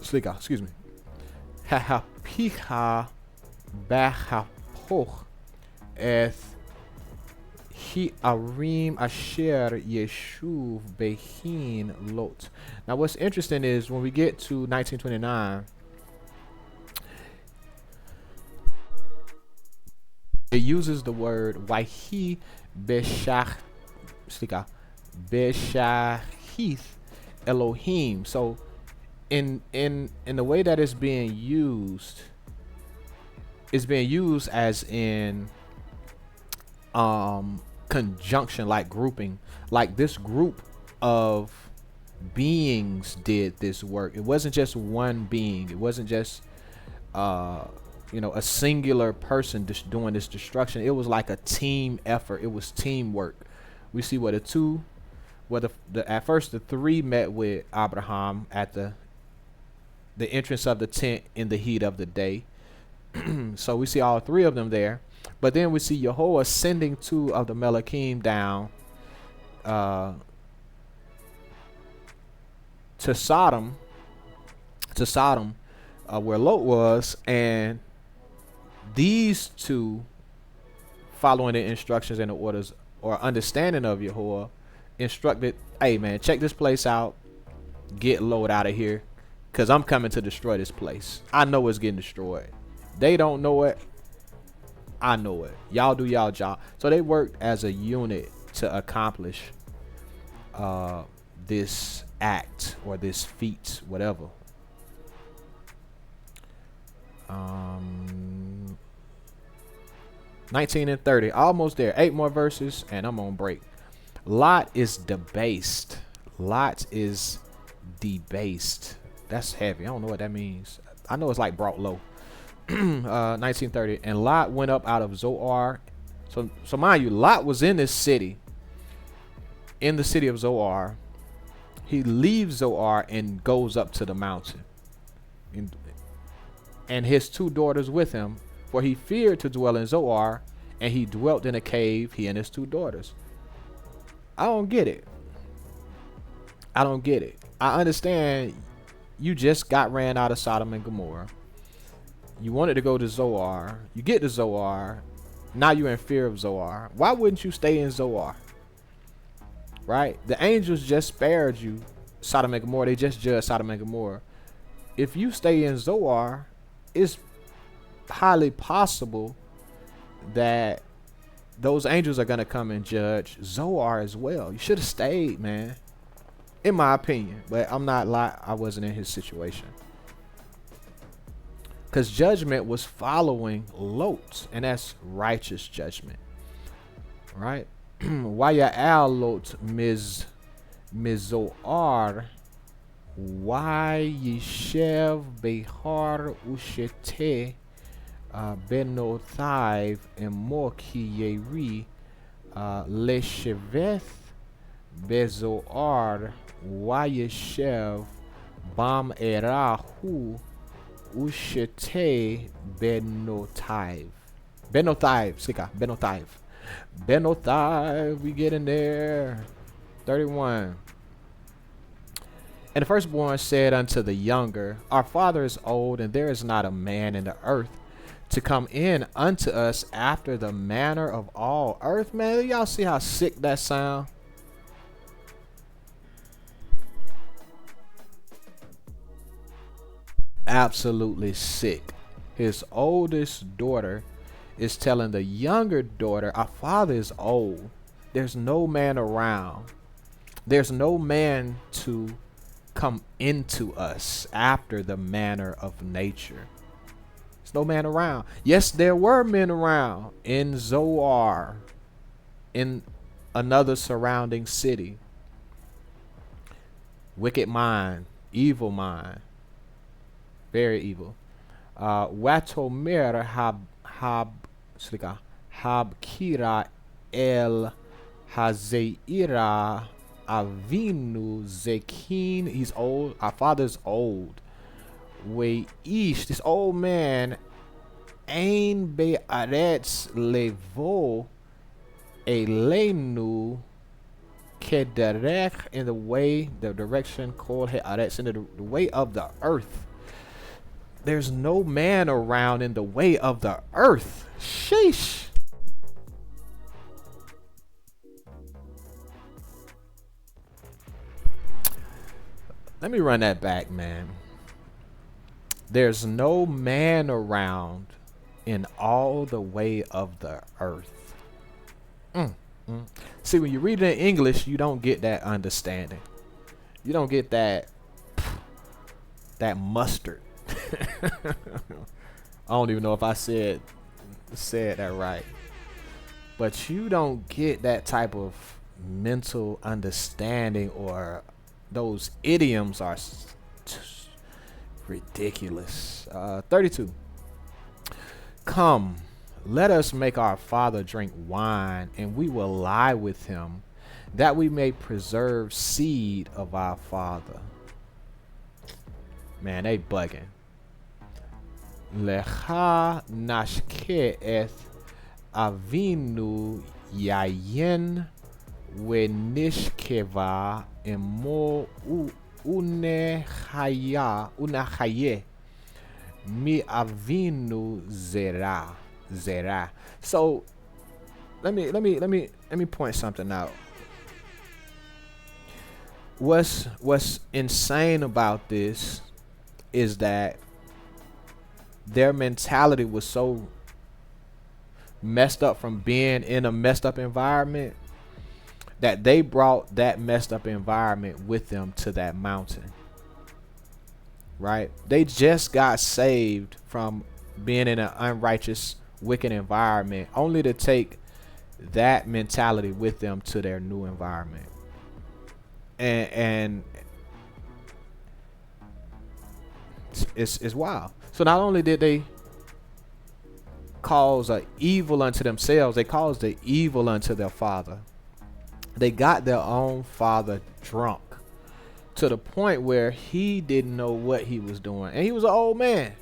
Slika, excuse me. Hahapicha Bahapoch et Hi Arim Asher Yeshuv Behin Lot. Now what's interesting is when we get to 1929, it uses the word Wahi Beshach Beshahith Elohim. So in the way that it's being used as in conjunction, like grouping, like this group of beings did this work. It wasn't just one being. It wasn't just a singular person just doing this destruction. It was like a team effort. It was teamwork. We see at first the three met with Abraham at the entrance of the tent in the heat of the day. So we see all three of them there. But then we see Yehovah sending two of the Melachim down to Sodom, where Lot was, and these two, following the instructions and the orders or understanding of Yehovah, instructed, hey man, check this place out, get Lot out of here, because I'm coming to destroy this place. I know it's getting destroyed. They don't know it. I know it. Y'all do y'all job. So they worked as a unit to accomplish this act or this feat, whatever. 19 and 30, almost there. 8 more verses and I'm on break. Lot is debased. Lot is debased. That's heavy. I don't know what that means. I know it's like brought low. 1930. And Lot went up out of Zoar. So mind you, Lot was in this city, in the city of Zoar. He leaves Zoar and goes up to the mountain, and his 2 daughters with him, for he feared to dwell in Zoar, and he dwelt in a cave, he and his 2 daughters. I don't get it. I understand you just got ran out of Sodom and Gomorrah. You wanted to go to Zoar. You get to Zoar. Now you're in fear of Zoar. Why wouldn't you stay in Zoar? Right? The angels just spared you Sodom and Gomorrah. They just judged Sodom and Gomorrah. If you stay in Zoar, it's highly possible that those angels are going to come and judge Zoar as well. You should have stayed, man. In my opinion. But I'm not lying. I wasn't in his situation. Because judgment was following Lot. And that's righteous judgment. Right? Waya'alot mizoar Yishev behar ushete benothiv emoki yeri lesheveth bezoar Yishev bam erahu ushete benothiv sika benothiv, we get in there. 31. And the firstborn said unto the younger, Our father is old, and there is not a man in the earth to come in unto us after the manner of all earth. Man, y'all see how sick that sound? Absolutely sick. His oldest daughter is telling the younger daughter, Our father is old. There's no man around. There's no man to come into us after the manner of nature. There's no man around. Yes, there were men around in Zoar, in another surrounding city. Wicked mind, evil mind, very evil. Watomer habkira el hazeira Avinu Zekin, he's old. Our father's old. Weish, this old man, Ain Be'aretz Levo Elenu Kederech, in the way, the direction called He'aretz, in the way of the earth. There's no man around in the way of the earth. Sheesh. Let me run that back, man. There's no man around in all the way of the earth. See, when you read it in English, you don't get that understanding. You don't get that mustard. I don't even know if I said that right. But you don't get that type of mental understanding, or those idioms are ridiculous. 32. Come, let us make our father drink wine, and we will lie with him, that we may preserve seed of our father. Man, they bugging. Lecha nashke eth avinu yayin wenishkeva emo unachaye mi avinu zera. So let me point something out. What's insane about this is that their mentality was so messed up from being in a messed up environment that they brought that messed up environment with them to that mountain. Right? They just got saved from being in an unrighteous, wicked environment, only to take that mentality with them to their new environment. And it's wild. So not only did they cause an evil unto themselves, they caused the evil unto their father. They got their own father drunk to the point where he didn't know what he was doing. And he was an old man.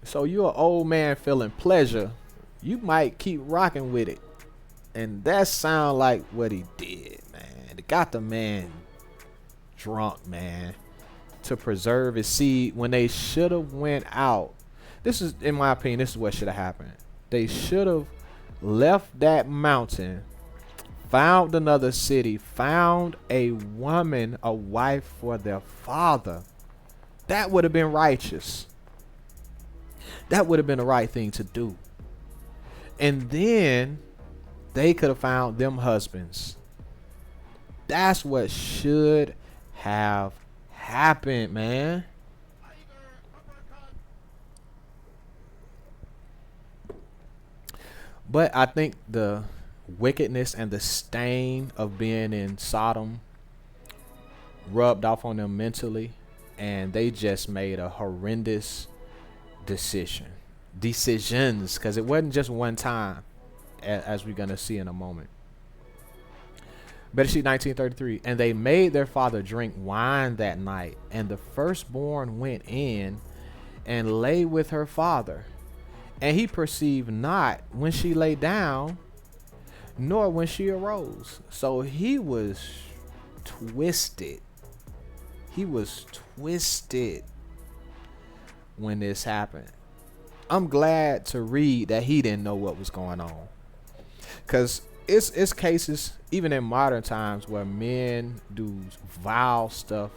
So you're an old man feeling pleasure, you might keep rocking with it. And that sound like what he did, man. They got the man drunk, man, to preserve his seed when they should have went out. This is, in my opinion, this is what should have happened. They should have left that mountain, found another city, found a woman, a wife for their father. That would have been righteous. That would have been the right thing to do. And then they could have found them husbands. That's what should have happened, man. But I think the wickedness and the stain of being in Sodom rubbed off on them mentally, and they just made a horrendous decisions, because it wasn't just one time, as we're gonna see in a moment. Bereshit 19:33, and they made their father drink wine that night, and the firstborn went in and lay with her father, and he perceived not when she lay down, nor when she arose. So he was twisted. He was twisted when this happened. I'm glad to read that he didn't know what was going on, because it's cases even in modern times where men do vile stuff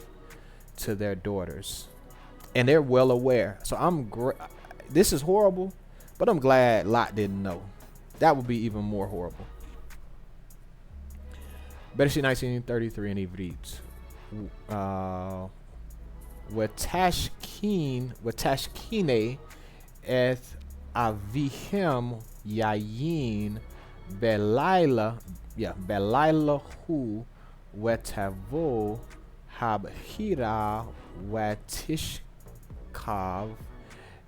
to their daughters, and they're well aware. So this is horrible, but I'm glad Lot didn't know. That would be even more horrible. Bereshit 19:33 in Ivrit. Watashkine eth avihem yayin belayla hu wetavo habhira watishkav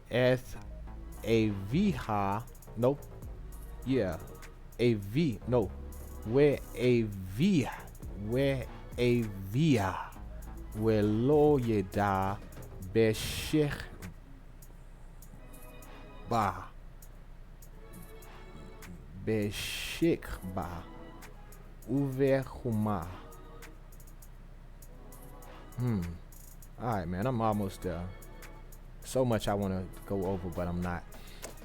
eth aviha where a via Welo yeda beshech ba uve huma. All right, man, I'm almost there. So much I want to go over, but I'm not.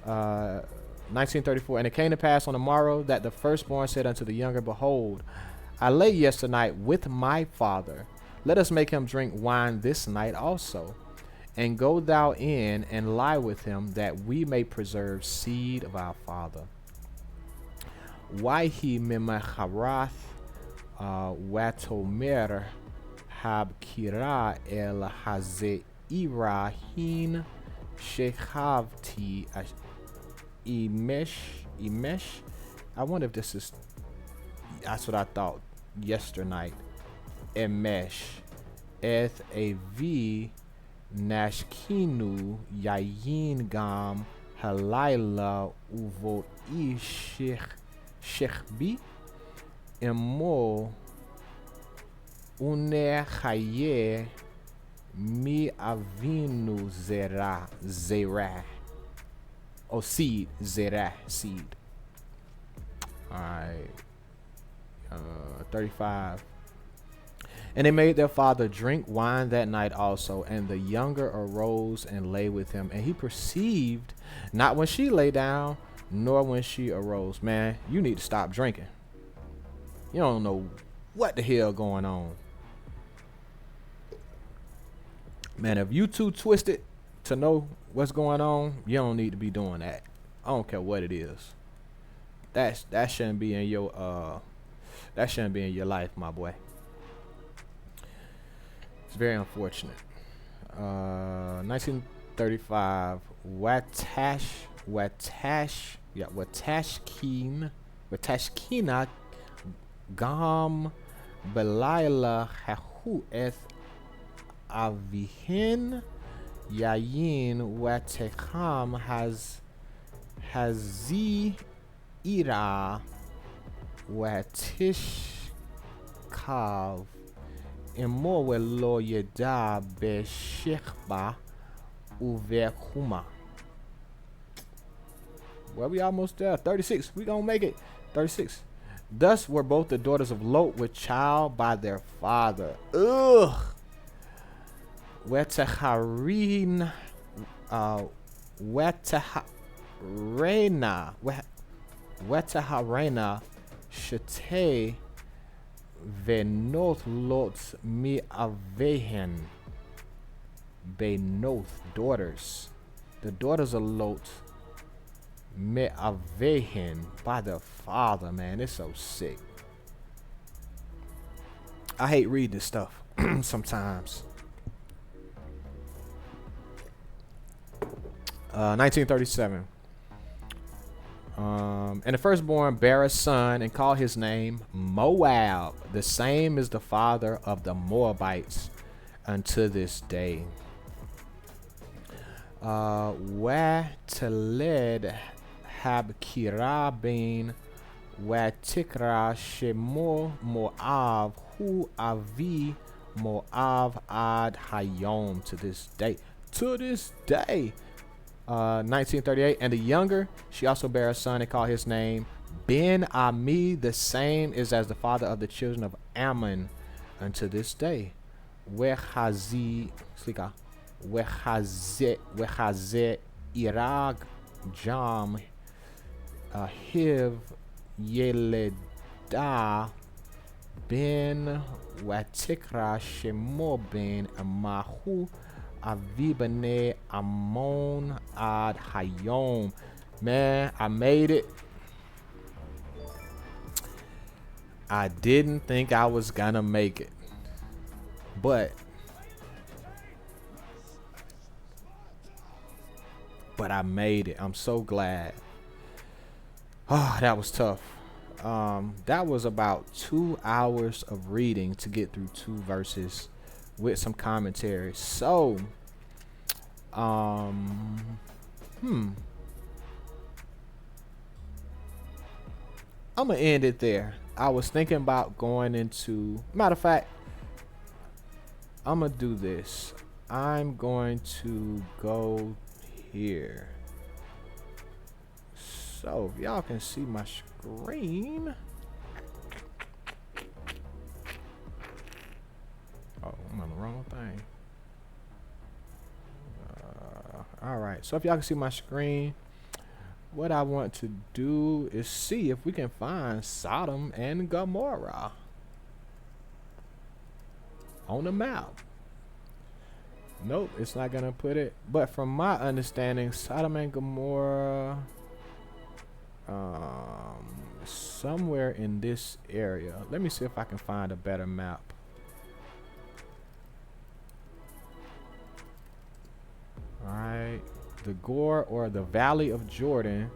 1934, and it came to pass on the morrow that the firstborn said unto the younger, behold, I lay yesternight with my father. Let us make him drink wine this night also. And go thou in and lie with him, that we may preserve seed of our father. Waihi memacharath watomer habkira el hazeirahin shechavti imesh. I wonder if this is, that's what I thought yesternight. Emesh eth avi nashkinu yayin gam halayla uvo shechbi emo une chaye mi avinu zera seed. All right. 35. And they made their father drink wine that night also, and the younger arose and lay with him, and he perceived not when she lay down, nor when she arose. Man, you need to stop drinking. You don't know what the hell going on. Man, if you too twisted to know what's going on, you don't need to be doing that. I don't care what it is. That shouldn't be in your life, my boy. It's very unfortunate. 1935. Watashkina gam belayla hahu eth avihin yayin watecham hazi ira watishkav emo lo yeda beshechba uvekuma. Well, we almost there. 36. We gonna make it. 36. Thus were both the daughters of Lot with child by their father. Ugh. Wetaharina shete venoth Lot mi avehen. Benoth, daughters. The daughters of Lot me avehen, by the father. Man, it's so sick. I hate reading this stuff sometimes. 1937. And the firstborn bare a son and called his name Moab. The same is the father of the Moabites unto this day. Wataled Habkira bin Watikra Shemo Moav Hu Avi Moav Ad Hayom to this day. To this day. 1938. And the younger, she also bare a son and called his name Ben Ami. The same is as the father of the children of Ammon unto this day. Wechazi Irag Jam Hiv Yeleda Ben Watikra Shemo Ben Amahu Avibane Amon Ad Hayom. Man, I made it. I didn't think I was gonna make it, but I made it. I'm so glad. Oh, that was tough. That was about 2 hours of reading to get through 2 verses with some commentary. So, I'm gonna end it there. I was thinking about going into, matter of fact, I'm gonna do this. I'm going to go here. So if y'all can see my screen. Oh, I'm on the wrong thing. All right, so if y'all can see my screen, what I want to do is see if we can find Sodom and Gomorrah on the map. Nope, it's not gonna put it. But from my understanding, Sodom and Gomorrah, somewhere in this area. Let me see if I can find a better map. Alright, the Gore or the Valley of Jordan.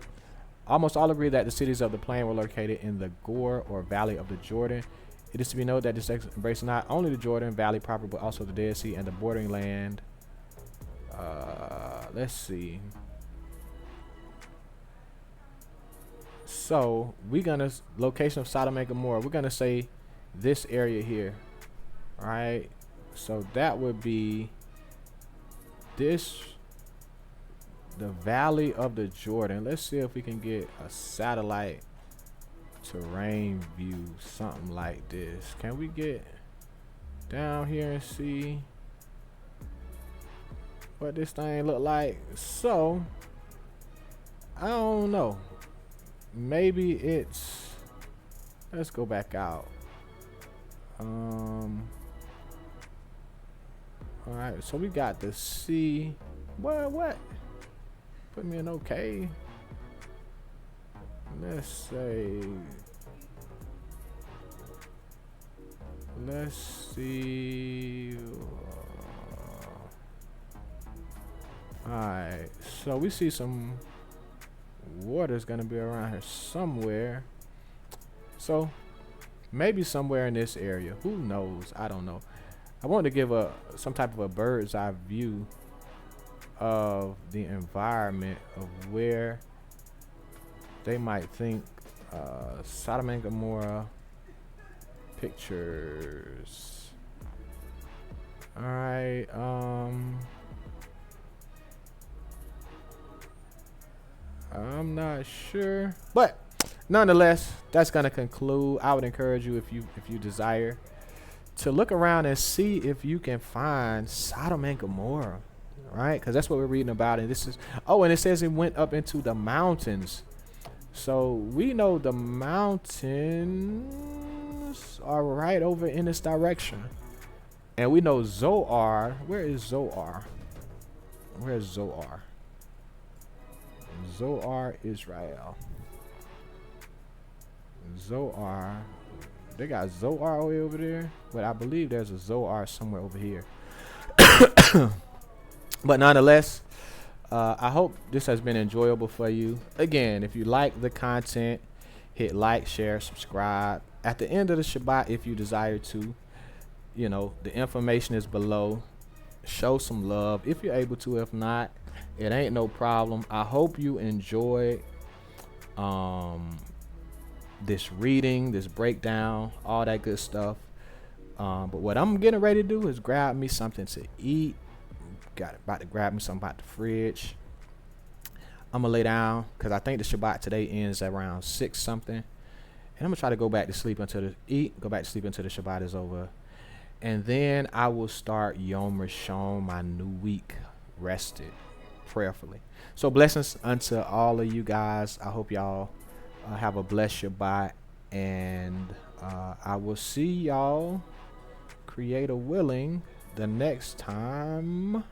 Almost all agree that the cities of the plain were located in the Gore or Valley of the Jordan. It is to be noted that this embraces not only the Jordan Valley proper, but also the Dead Sea and the bordering land. Let's see. So we're gonna location of Sodom and Gomorrah. We're gonna say this area here. All right. So that would be this. The Valley of the Jordan. Let's see if we can get a satellite terrain view, something like this. Can we get down here and see what this thing look like? So I don't know. Maybe it's, let's go back out. All right, so we got the sea. What? Put me in okay. Let's say, let's see. Alright, so we see some water's gonna be around here somewhere. So maybe somewhere in this area. Who knows? I don't know. I wanted to give some type of a bird's eye view of the environment of where they might think Sodom and Gomorrah pictures. All right. I'm not sure, but nonetheless, that's gonna conclude. I would encourage you, if you desire, to look around and see if you can find Sodom and Gomorrah. Right, because that's what we're reading about, and this is, oh, and it says it went up into the mountains. So we know the mountains are right over in this direction, and we know Zoar. Where is Zoar? Where's Zoar? Zoar, Israel. Zoar. They got Zoar way over there, but I believe there's a Zoar somewhere over here. But nonetheless, I hope this has been enjoyable for you. Again, if you like the content, hit like, share, subscribe. At the end of the Shabbat, if you desire to, the information is below. Show some love if you're able to. If not, it ain't no problem. I hope you enjoyed this reading, this breakdown, all that good stuff. But what I'm getting ready to do is grab me something to eat. About to grab me something out the fridge. I'm gonna lay down because I think the Shabbat today ends around 6 something, and I'm gonna try to go back to sleep until the Shabbat is over, and then I will start Yom Rishon, my new week, rested, prayerfully. So blessings unto all of you guys. I hope y'all have a blessed Shabbat, and I will see y'all, Creator willing, the next time.